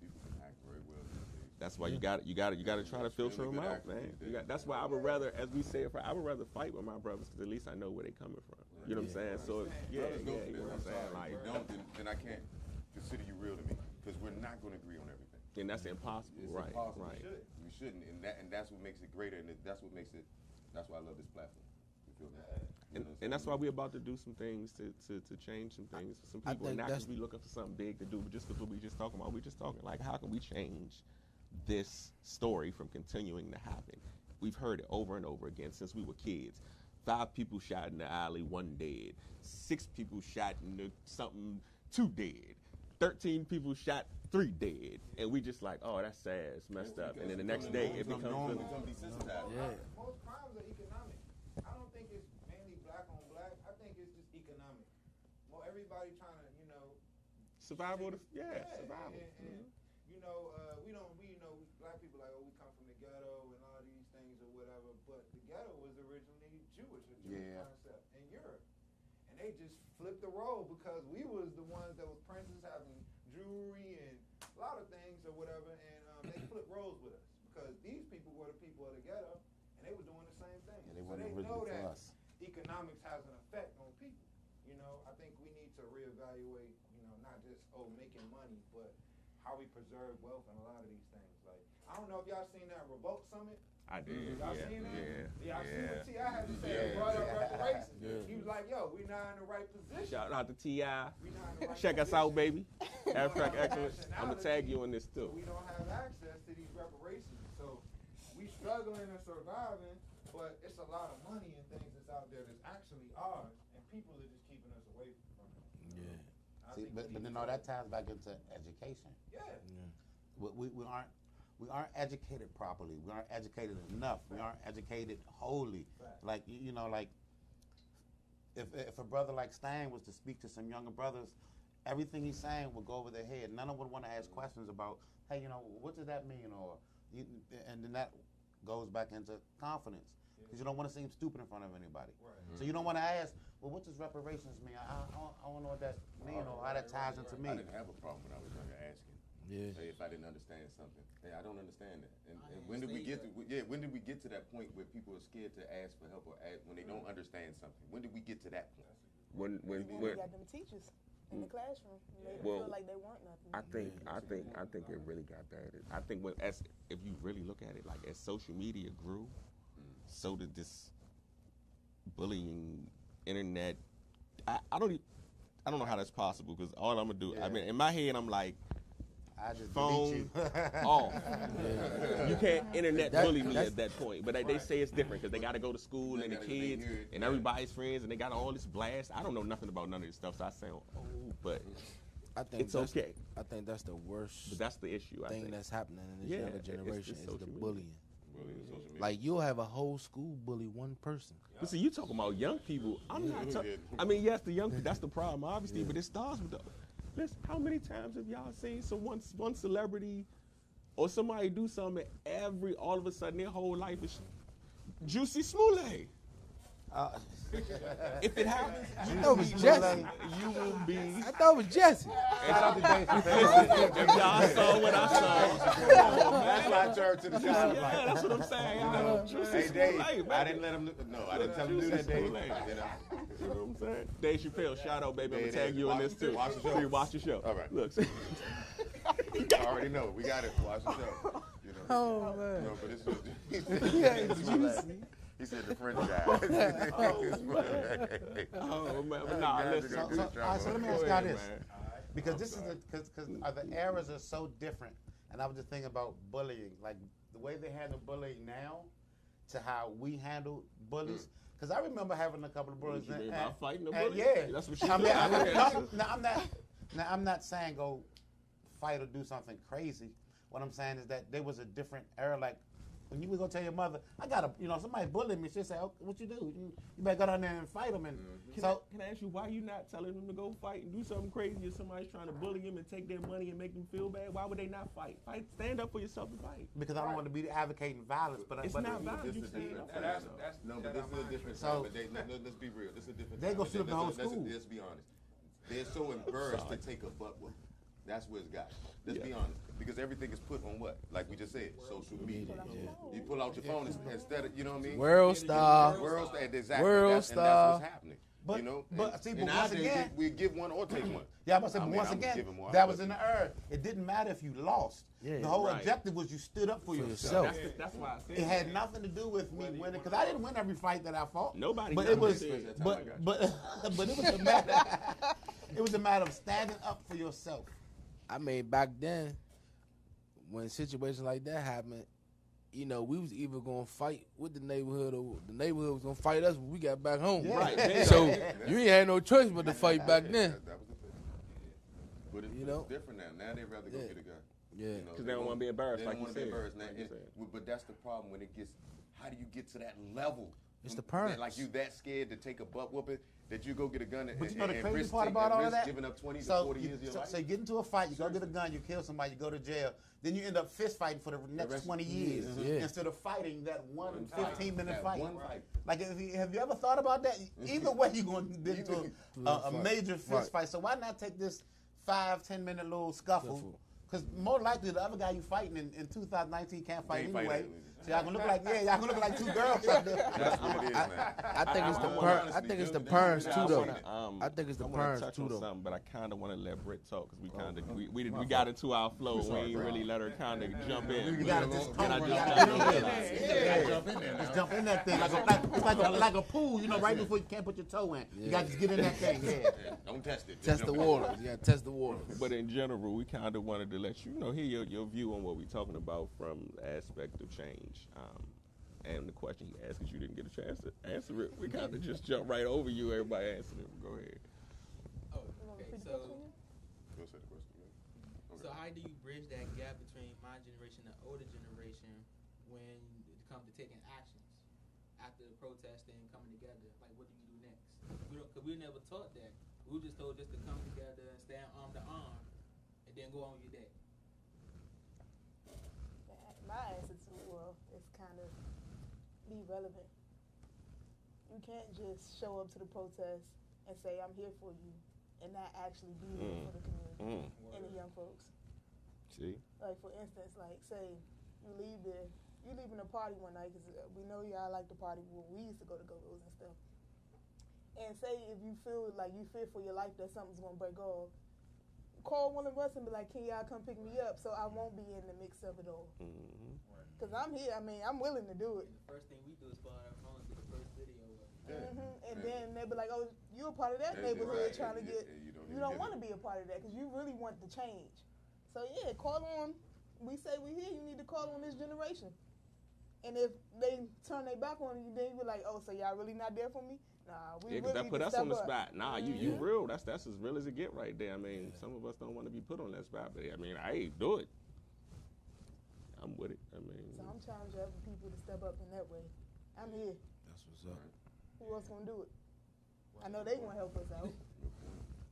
people can act very well these days. that's why you got to try to filter them out, man. That's why I would rather, as we say, I would rather fight with my brothers because at least I know where they're coming from. You know what I'm saying? So you know what I'm saying. Like, if you don't, then I can't consider you real to me because we're not going to agree on everything. And that's impossible, It's right? impossible. Right. We shouldn't, and that's what makes it greater, and that's what makes it. That's why I love this platform. You feel that? And that's why we're about to do some things to change some things. Some people are not going to be looking for something big to do, but just because what we just talking about, we just talking like, how can we change this story from continuing to happen? We've heard it over and over again since we were kids. 5 people shot in the alley, 1 dead. 6 people shot in the something, 2 dead. 13 people shot, 3 dead. And we just like, oh, that's sad, it's messed up. And then the next day it becomes normal. Yeah. Most crimes are economic. I don't think it's mainly black on black. I think it's just economic. Well, everybody trying to, survival. Survival. And black people like, oh, we come from the ghetto and all these things or whatever. But the ghetto was originally Jewish, a Jewish concept in Europe. And they just flipped the role because we was the ones that was princes having jewelry and a lot of things or whatever. And they flipped roles with us because these people were the people of the ghetto and they were doing the same thing. Yeah, so they know that economics has an effect on people. I think we need to reevaluate, not just, making money, but how we preserve wealth and a lot of these things. Like, I don't know if y'all seen that Revolt Summit. I did. Y'all seen that? Yeah. Y'all seen what T.I. had to say? Brought up reparations. He was like, yo, we're not in the right position. Shout out to T.I. We not in the right Check us position. out, baby. Abstract Excellence. I'm going to tag you in this too. We don't have access to these reparations. So we struggling and surviving, but it's a lot of money and things that's out there that's actually ours, and people are just keeping us away from it. Yeah. See, but then all that ties back into education. Yeah. We aren't educated properly. We aren't educated enough. We aren't educated wholly. Like like if a brother like Stan was to speak to some younger brothers everything he's saying will go over their head. None of them would want to ask questions about, hey, you know, what does that mean? And then that goes back into confidence. Because you don't want to seem stupid in front of anybody. So you don't want to ask, well, what does reparations mean? I don't know what that means or how that ties into me. I didn't have a problem when I was younger asking. Yeah. Hey, if I didn't understand something, hey, I don't understand that. And when did we get to? When did we get to that point where people are scared to ask for help or ask when they don't understand something? When did we get to that point? When we got them teachers in the classroom, they feel like they weren't nothing. I think it really got bad. I think if you really look at it, like as social media grew, so did this bullying, internet. I don't know how that's possible because all I'm gonna do. I mean, in my head, I'm like, I just phone off. You can't internet bully me at that point. But they say it's different because they got to go to school and the kids and everybody's friends and they got all this blast. I don't know nothing about none of this stuff, so I say, but I think it's okay. I think that's the worst. But that's the issue. I think that's happening in this younger generation is the bullying. Like you'll have a whole school bully one person. But see, you talking about young people. I'm not talking. I mean, yes, the young people. That's the problem, obviously. But it starts with the. Listen, how many times have y'all seen one celebrity or somebody do something and all of a sudden their whole life is Juicy Smollett? If it happens, I thought it was Jesse. You will be. I thought it was Jesse. If y'all saw what I saw, that's why I turned to the side. Yeah, that's what I'm saying. You know, hey Dave, I didn't let him. No, I didn't tell him to do that, Dave. You know what I'm saying? Dave Chappelle, shout out, baby. I'm gonna tag you in this too. Watch the show. All right. Look. I already know. We got it. Watch the show. You know. Oh man. No, but it's juicy. He said the French guy. Oh man, but nah, listen. All right, so let me ask y'all this, because this is because the eras are so different, and I was just thinking about bullying, like the way they handle bullying now, to how we handle bullies. Because I remember having a couple of bullies. About fighting the bully? Yeah, that's what you I'm not saying go fight or do something crazy. What I'm saying is that there was a different era, like. When you would go tell your mother, I got somebody bullied me, she'd say, oh, what you do? You better go down there and fight them. And can I ask you why you not telling them to go fight and do something crazy if somebody's trying to bully them and take their money and make them feel bad? Why would they not fight? Stand up for yourself and fight. Because I don't want to be advocating violence. But it's not violence. You stand up for yourself. No, but this is a different time. Let's be real. This is a different time. They go shoot up the whole school. Let's be honest. They're so embarrassed to take a butt whooping. That's where it's got. Let's be honest. Because everything is put on what? Like we just said, social media. You pull out your phone instead of, you know what I mean? World star. Exactly. World star. And that's what's happening. But, you know? But once again, we give one or take one. Yeah, but once again, that was in the era. It didn't matter if you lost. Yeah, the whole objective was you stood up for yourself. That's why I said it had nothing to do with me winning, because I didn't win every fight that I fought. Nobody. But it was, but it was a matter. It was a matter of standing up for yourself. I mean, back then, when situations like that happened, we was either going to fight with the neighborhood or the neighborhood was going to fight us when we got back home. Yeah. Right. So you ain't had no choice but to fight back then. That was the thing. But it's different now. Now they'd rather go get a gun. Yeah. Because they don't want to be embarrassed, like you said. But that's the problem when it gets, how do you get to that level? It's the parents. Like you that scared to take a butt whooping that you go get a gun and, but you know the crazy risk part about all of that? Giving up 20 to 40 years of your life? So you get into a fight, you go get a gun, you kill somebody, you go to jail, then you end up fist fighting for the next 20 years instead of fighting that one 15-minute fight. One fight. Like, have you ever thought about that? Either way, you're going to get into a major fist fight. So why not take this 5-10 minute little scuffle? Because more likely the other guy you fighting in 2019 can't fight anyway. So y'all gonna look like two girls out there. That's what it is, man. I think it's the parents too, though. I think it's the parents too, though. But I kind of want to let Britt talk because we got into our flow. We ain't really let her kind of jump in. You gotta just jump in that thing like a pool. Right before you can't put your toe in. You gotta just get in that thing. Yeah. Don't test it. Test the water. You gotta test the water. But in general, we kind of wanted to let you hear your view on what we're talking about from the aspect of change. And the question he asked, because you didn't get a chance to answer it, we kind of just jumped right over you. Everybody answered it. Go ahead. Oh, okay. So how do you bridge that gap between my generation and the older generation when it comes to taking actions after protesting and coming together? Like, what do you do next? Because we never taught that We were just told just to come together and stand arm to arm, and then go on your day. My attitude, well, it's kind of be relevant. You can't just show up to the protest and say, I'm here for you, and not actually be there for the community and the young folks. See? Like, for instance, like, say, you leaving a party one night, because we know y'all like to party when we used to go to go-go's and stuff. And say if you feel like you fear for your life that something's going to break off, call one of us and be like, can y'all come pick me up so I won't be in the mix of it all. Because I'm here. I mean, I'm willing to do it. And the first thing we do is pull out our phones to the first video of it. And then they'll be like, oh, you're a part of that neighborhood trying to get, you don't want to be a part of that because you really want the change. So, yeah, call on, we say we here, you need to call on this generation. And if they turn their back on you, then you be like, oh, so y'all really not there for me? Nah, we really that need put to us on the step up. spot. Nah, you real. That's as real as it get right there. I mean, some of us don't want to be put on that spot, but I mean, hey, do it. I'm with it. I mean, So I'm challenging other people to step up in that way. I'm here. That's what's up. Who else gonna do it? I know they gonna help us out.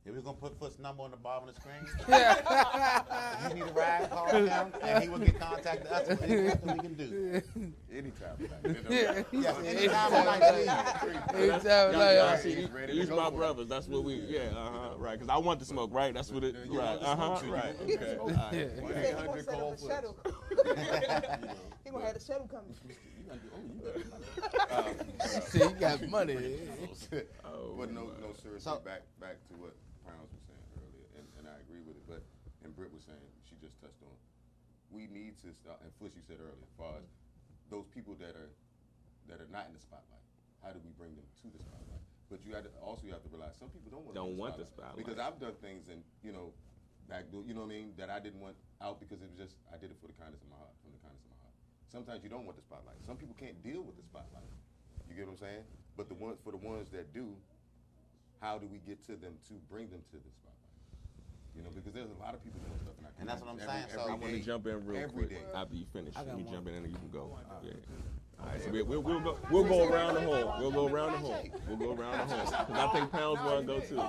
If we're going to put Foot's number on the bottom of the screen, if you need a ride, call him, and he will get contacted us. That's what we can do. Anytime. Yes, anytime of night. Anytime of night. These my brothers. That's what we. Yeah, right. Because I want to smoke. Right. That's what it. Right. Right. Okay. All right. He said he gonna set up a shuttle. He gonna have the shuttle coming. See, you got money. But no, seriously, back to what Pounds was saying earlier, and I agree with it. But and Britt was saying, she just touched on, we need to start. And Fush, you said earlier, as far as those people that are not in the spotlight, how do we bring them to the spotlight? But you have to realize some people don't want the spotlight because I've done things and back door, you know what I mean, that I didn't want out because it was just I did it for the kindness of my heart, from the kindness of my heart. Sometimes you don't want the spotlight. Some people can't deal with the spotlight. You get what I'm saying? But for the ones that do, how do we get to them to bring them to the spotlight? Because there's a lot of people doing stuff in our community. And that's what I'm saying. So I want to jump in real quick. After you finish, you jump in and you can go. Yeah. All right, so we'll go around the horn. We'll go around the horn. We'll go around the horn. Because I think Pounds want to go too.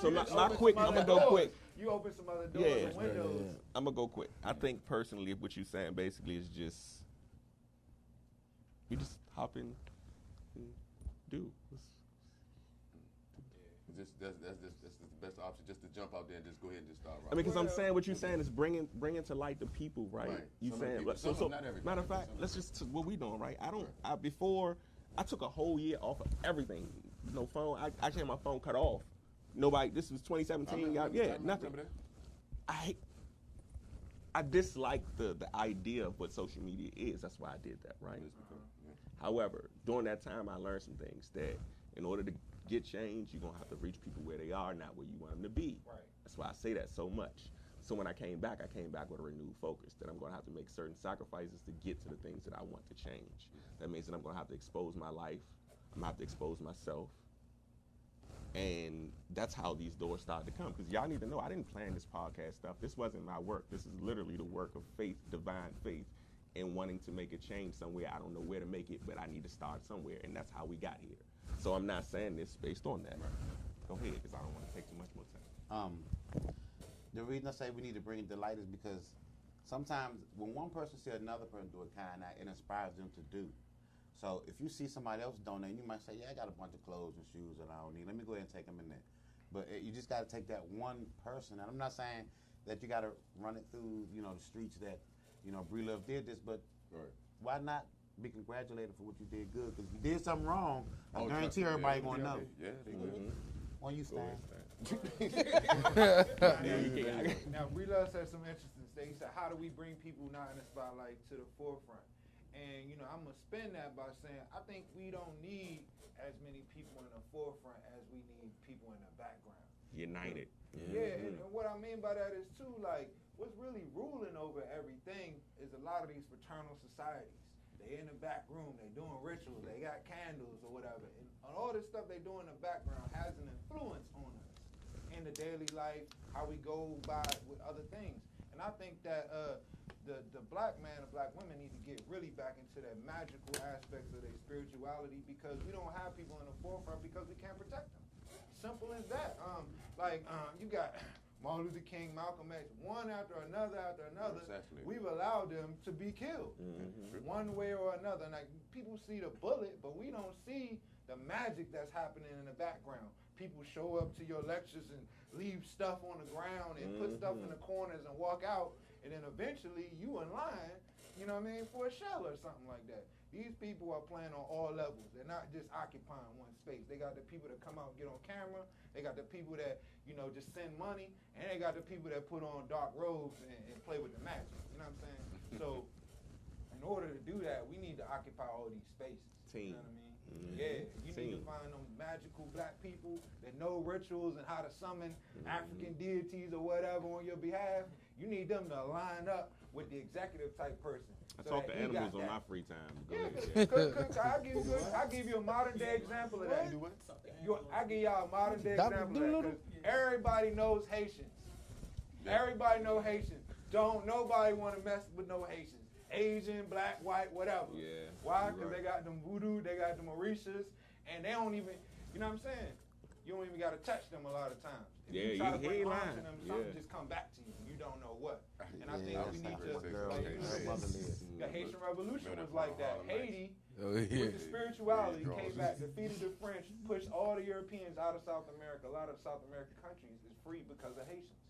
So my quick, I'm going to go quick. You open some other doors and windows. I'm going to go quick. I think personally what you're saying basically is we just hop in and do. That's the best option, just to jump out there and just go ahead and just start rocking. I mean, because I'm saying what you're saying is bringing to light the people, right? You saying so not everybody. Matter of fact, let's just what we doing, right? Before I took a whole year off of everything. No phone. I actually had my phone cut off. Nobody. This was 2017. Nothing. I dislike the idea of what social media is. That's why I did that, right? However, during that time, I learned some things that in order to get change, you're going to have to reach people where they are, not where you want them to be. Right. That's why I say that so much. So when I came back with a renewed focus that I'm going to have to make certain sacrifices to get to the things that I want to change. That means that I'm going to have to expose my life. I'm going to have to expose myself. And that's how these doors started to come. Because y'all need to know, I didn't plan this podcast stuff. This wasn't my work. This is literally the work of faith, divine faith, and wanting to make a change somewhere. I don't know where to make it, but I need to start somewhere. And that's how we got here. So I'm not saying this based on that. Go ahead, because I don't want to take too much more time. The reason I say we need to bring it to light is because sometimes when one person sees another person do a kind act, it inspires them to do. So if you see somebody else donating, you might say, yeah, I got a bunch of clothes and shoes that I don't need. Let me go ahead and take them in there. But you just got to take that one person. And I'm not saying that you got to run it through, the streets that, Bree Love did this, but why not be congratulated for what you did good? Because if you did something wrong, I guarantee everybody going to know. Yeah, they will. Why you stand? Now, Bree Love said some interesting things. He said, how do we bring people not in the spotlight to the forefront? And, I'm going to spin that by saying, I think we don't need as many people in the forefront as we need people in the background. United. Yeah, and what I mean by that is, too, what's really ruling over everything is a lot of these fraternal societies. They in the back room, they doing rituals, they got candles or whatever. And all this stuff they do in the background has an influence on us in the daily life, how we go by with other things. And I think that the black man and black women need to get really back into that magical aspects of their spirituality because we don't have people in the forefront because we can't protect them. simple as that. You got Martin Luther King, Malcolm X, one after another. We've allowed them to be killed one way or another. Like, people see the bullet, but we don't see the magic that's happening in the background. People show up to your lectures and leave stuff on the ground and put stuff in the corners and walk out, and then eventually you in line, you know what I mean, for a shell or something like that. These people are playing on all levels. They're not just occupying one space. They got the people that come out and get on camera. They got the people that, just send money. And they got the people that put on dark robes and play with the magic. You know what I'm saying? So in order to do that, we need to occupy all these spaces. You know what I mean? Yeah, you need to find them magical black people that know rituals and how to summon African deities or whatever on your behalf. You need them to line up with the executive type person. I talk to animals on my free time. I'll give you a modern day example of that. I'll give y'all a modern day example of that. Because everybody knows Haitians. Everybody knows Haitians. Don't nobody want to mess with no Haitians. Asian, black, white, whatever. Yeah. Why? Because they got them voodoo, they got them Mauritius, and they don't even, you know what I'm saying? You don't even got to touch them a lot of times. If you try to bring harm to them, something just come back to you. You don't know what. And I think we need to, the Haitian Revolution was like that. Haiti, with the spirituality, came back, defeated the French, pushed all the Europeans out of South America. A lot of South American countries is free because of Haitians.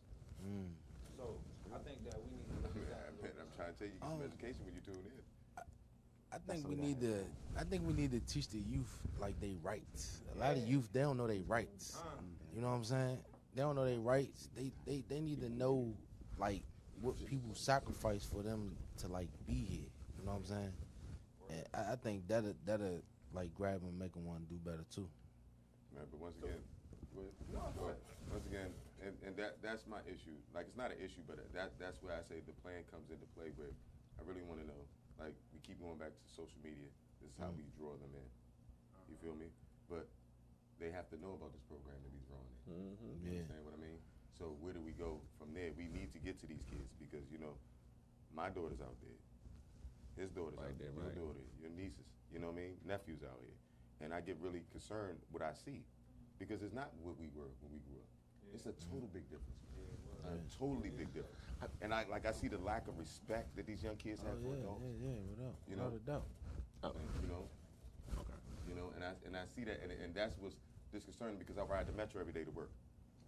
So I think that we need to look at that. I'm trying to tell you, get some education when you tune in. I think we need to teach the youth like they rights. A lot of youth, they don't know their rights. You know what I'm saying? They don't know their rights. They need to know like what people sacrifice for them to like be here. You know what I'm saying? And I think that'll like grab them and make them want to do better too. Man, but once again, and that's my issue. Like, it's not an issue, but that's where I say the plan comes into play. Where I really want to know. Like, we keep going back to social media. This is how we draw them in. You feel me? But they have to know about this program that we're drawing in. You understand what I mean? So where do we go from there? We need to get to these kids because, my daughter's out there. His daughter's out there. Your daughter, your nieces, you know what I mean? Nephews out here. And I get really concerned what I see because it's not what we were when we grew up. It's a total big difference. A totally big difference. And I see the lack of respect that these young kids have for adults. Without a doubt. And I see that, and that's what's disconcerting because I ride the metro every day to work,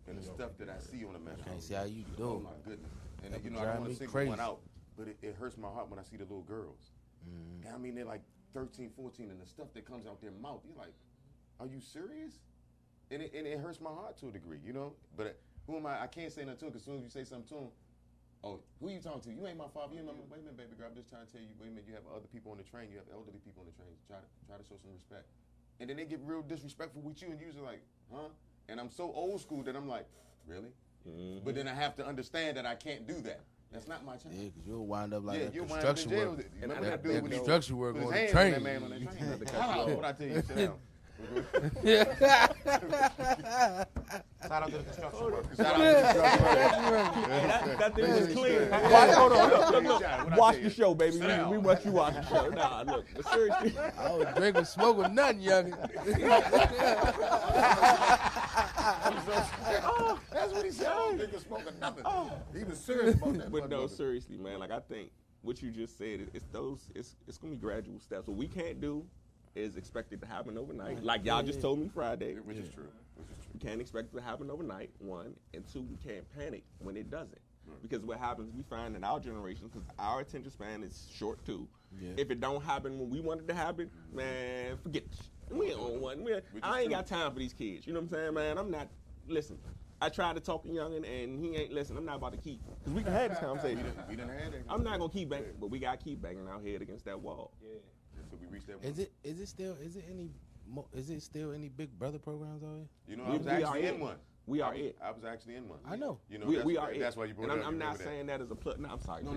and the stuff that I see on the metro. Can't see how you do. Oh my goodness! And I don't want to single one out, but it hurts my heart when I see the little girls. And I mean, they're like 13, 14, and the stuff that comes out their mouth, you're like, are you serious? And it hurts my heart to a degree, But who am I? I can't say nothing to him because as soon as you say something to him, oh, who you talking to? You ain't my father. You ain't my, wait a minute, baby girl. I'm just trying to tell you, wait a minute, you have other people on the train. You have elderly people on the train. Try to show some respect. And then they get real disrespectful with you and you're like, huh? And I'm so old school that I'm like, really? But then I have to understand that I can't do that. That's not my child. Yeah, because you'll wind up like that construction work. Remember that dude when construction work on the train. What I tell you, sit down. Shout out to the construction workers. Shout out to the construction workers. That thing was clear. Hold on, look. Watch the show, baby. We want you watch the show. Nah, look. But seriously. I was drinking, smoking nothing, young. That's what he said. I was drinking, smoking nothing. He was serious about that. But no, seriously, man. Like, I think what you just said, it's going to be gradual steps. What we can't do is expect it to happen overnight. Like y'all just told me Friday. Which is true. We can't expect it to happen overnight, one. And two, we can't panic when it doesn't. Because what happens, we find in our generation, because our attention span is short too. If it don't happen when we want it to happen, man, forget it. We ain't on one. I ain't got time for these kids. You know what I'm saying, man? I'm not, listen, I tried to talk to youngin' and he ain't listen. I'm not about to keep, because we can have this conversation. We done had that. I'm not going to keep banging, but we got to keep banging our head against that wall. So we reached that Is it still any Big Brother programs out here? I was actually in one. We are it. I was actually in one. I know. We are it. That's why you brought it up. I'm not saying that as a plug. No, I'm sorry. No.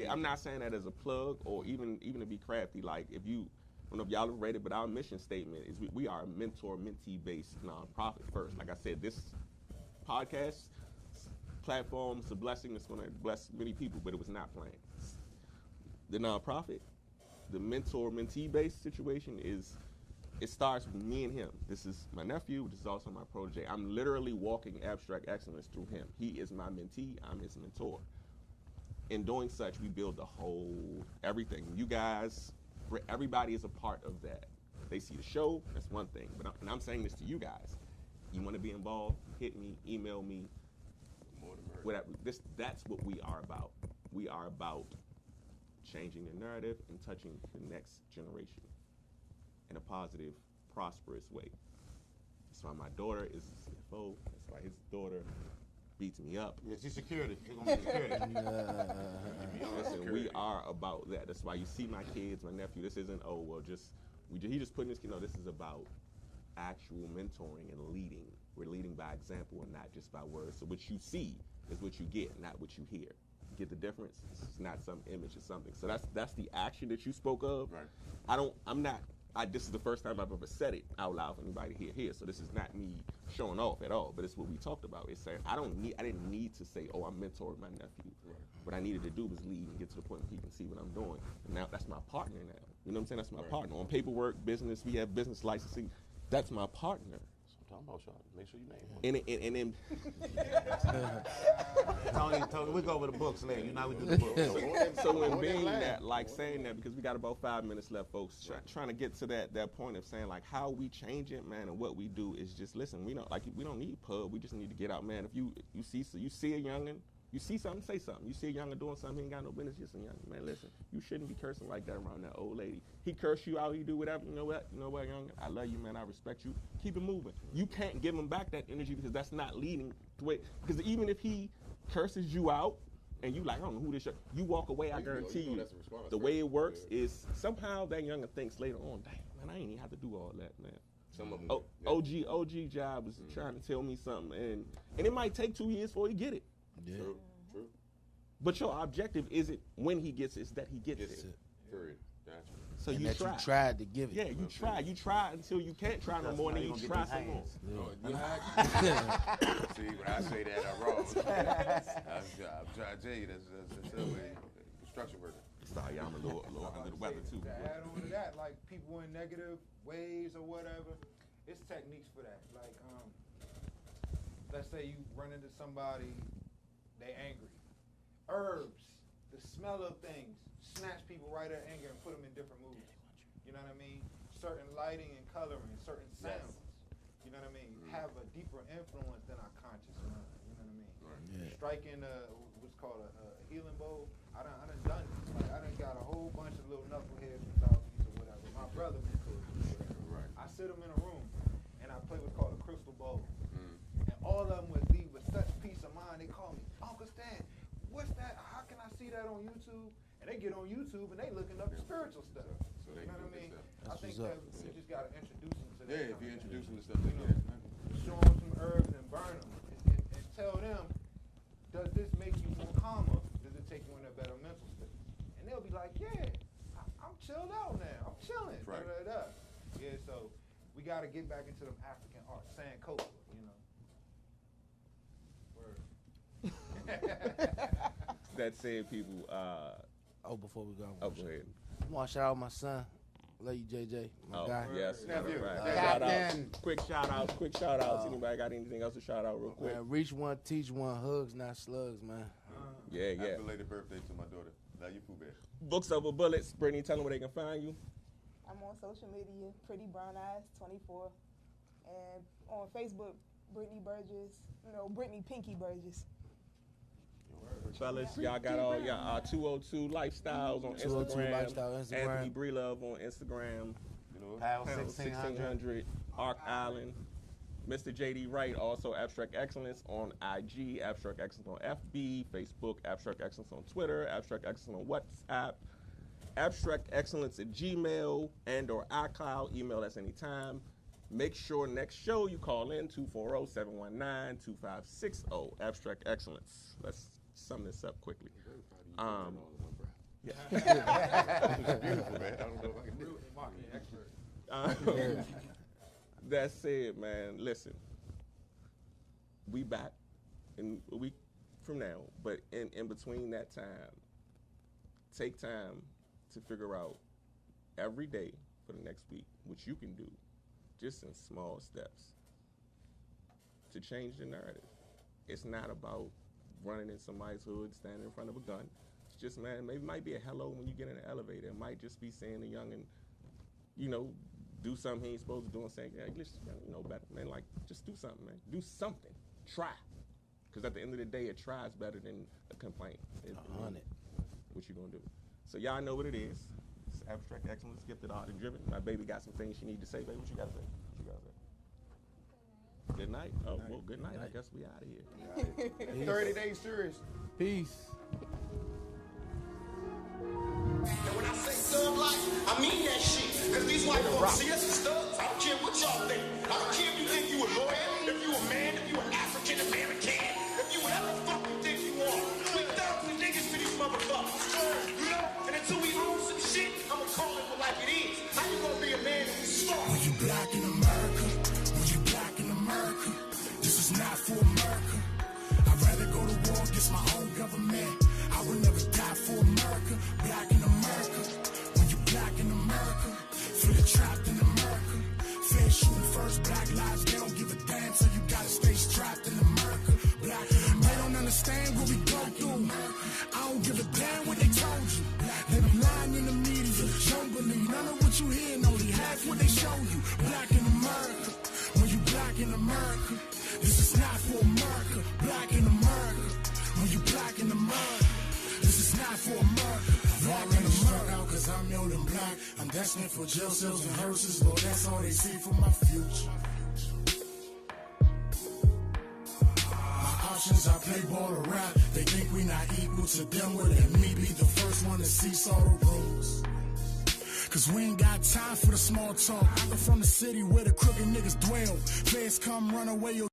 I'm not saying that as a plug or even to be crafty. Like, if you, I don't know if y'all have read it, but our mission statement is we are a mentor-mentee based nonprofit first. Like I said, this podcast platform is a blessing. It's going to bless many people, but it was not planned. The nonprofit, the mentor-mentee based situation is it starts with me and him. This is my nephew. This is also my protege. I'm literally walking abstract excellence through him. He is my mentee. I'm his mentor. In doing such, we build the whole everything. You guys, everybody is a part of that. They see the show. That's one thing. But I'm saying this to you guys. You want to be involved? Hit me. Email me. Whatever. That's what we are about. We are about changing the narrative and touching the next generation in a positive, prosperous way. That's why my daughter is the CFO. That's why his daughter beats me up. Yeah, she's security. She's gonna be security. Listen, we are about that. That's why you see my kids, my nephew. This isn't he just putting this. This is about actual mentoring and leading. We're leading by example and not just by words. So what you see is what you get, not what you hear. Get the difference? It's not some image or something. So that's the action that you spoke of. Right. This is the first time I've ever said it out loud for anybody to hear. So this is not me showing off at all, but it's what we talked about. It's saying I didn't need to say, oh, I'm mentoring my nephew. Right. What I needed to do was lead and get to the point where he can see what I'm doing. And now that's my partner now. You know what I'm saying? That's my partner. On paperwork, business, we have business licensing. That's my partner. So I'm talking about, Sean. Make sure you name one. Tony, we go over the books later. You know we do the books. So in being that, saying that, because we got about 5 minutes left, folks, trying to get to that point of saying how we change it, man, and what we do is just listen. We don't need pub. We just need to get out, man. If you see a youngin', you see something, say something. You see a youngin' doing something, he ain't got no business. Just a youngin', man. Listen, you shouldn't be cursing like that around that old lady. He curse you out, he do whatever. You know what, youngin'? I love you, man. I respect you. Keep it moving. You can't give him back that energy because that's not leading the way. Because even if he curses you out and you I don't know who this is, you walk away. I guarantee you, that's a response, the way it works is somehow that youngin' thinks later on, damn, man, I ain't even have to do all that, man. Some of them. OG job is trying to tell me something, and it might take 2 years before he get it. Yeah. True. But your objective isn't when he gets it, it's that he gets it. Period. Gotcha. So And you that try. you tried to give it. Yeah, you try. You try until you can't try no more, and then you try some more. See, when I say that, I'm wrong. I'm trying to tell you, that's the way construction worker. Sorry, I'm a little under the weather too. To add on to that, people in negative ways or whatever, it's techniques for that. Let's say you run into somebody, they angry. Herbs, the smell of things, snatch people right at anger and put them in different moods. You know what I mean? Certain lighting and coloring, certain sounds. You know what I mean? Have a deeper influence than our conscious mind. You know what I mean? Right. Yeah. Striking what's called a healing bowl. I done done it. I done got a whole bunch of little knuckleheads from Southeast or whatever. My brother mentored me. Right. I sit them in a room and I play what's called a crystal bowl. And all of them would leave with such peace of mind. They call me, Uncle Stan, what's that? How can I see that on YouTube? And they get on YouTube and they looking up spiritual stuff. So You know what I mean? I That's think what's that up. we just got to introduce them to that. Yeah, if you introduce them to stuff, Show them some herbs and burn them. And tell them, does this make you more calmer? Does it take you in a better mental state? And they'll be like, yeah, I'm chilled out now. I'm chilling. Right. Yeah, so we got to get back into them African arts, Sankofa, That said, people. Before we go. Go ahead. I want to shout out my son. Love you, JJ. My guy. Yes. Nephew. Right. Captain. Quick shout outs. Anybody got anything else to shout out real quick? Man, reach one, teach one, hugs, not slugs, man. Yeah. Happy belated birthday to my daughter. Love you, Pooh Bear. Books Over Bullets. Brittany, tell them where they can find you. I'm on social media, Pretty Brown Eyes 24, and on Facebook, Brittany Burgess. Brittany Pinky Burgess. Fellas, y'all got all y'all 202 Lifestyles on 202 Instagram. Lifestyle Instagram. Anthony Breelove on Instagram. Pound Pound 1600. Arc Island. Mr. JD Wright, also Abstract Excellence on IG, Abstract Excellence on FB, Facebook, Abstract Excellence on Twitter, Abstract Excellence on WhatsApp, Abstract Excellence at Gmail and or iCloud. Email us anytime. Make sure next show you call in 240-719-2560. Abstract Excellence. Let's sum this up quickly. Beautiful, man. I don't know if I can do it. That's it, man. Listen, we back in a week from now, but in between that time, take time to figure out every day for the next week what you can do just in small steps, to change the narrative. It's not about running in somebody's hood, standing in front of a gun. It's just, man, maybe it might be a hello when you get in the elevator. It might just be saying to youngin', you know, do something he ain't supposed to do and saying, hey, listen, you know better, man. Like, just do something, man. Do something. Try. Because at the end of the day, a try is better than a complaint. 100. What you gonna do? So y'all know what it is. It's Abstract Excellence, Gifted, Art, and Driven. My baby got some things she need to say. Baby, what you gotta say? What you gotta say? Good night. Oh, well, good night. I guess we out of here. 30 days serious. Peace. And when I say thug life, I mean that shit. Cause these white folks see us as thugs. I don't care what y'all think. I don't care if you think you a lawyer, if you a man, if you an African American, if you whatever the fuck you think you are. We thugs and niggas to these motherfuckers. You know? And until we own some shit, I'ma call it for like it is. How you gonna be a man if you smart? When you black in America, when you black in America, this is not for America. I'd rather go to war against my own government. I would never die for America. Black in America, when you black in America, feel trapped in America. Fair shooting first, black lives, they don't give a damn, so you gotta stay strapped in America. Black in America, they don't understand what we go through. I don't give a damn what they told you. They be lying in the media, don't believe none of what you hear, only half what they show you. Black in America, when you black in America, this is not for America. Black in America, when you black in America, this is not for America. Black in America, cause I'm young and black. I'm destined for jail cells and hearses, Lord, that's all they see for my future. My options, I play ball or rap. They think we not equal to them, well, let me be the first one to seesaw the rules. Cause we ain't got time for the small talk. I'm from the city where the crooked niggas dwell. Feds come run away.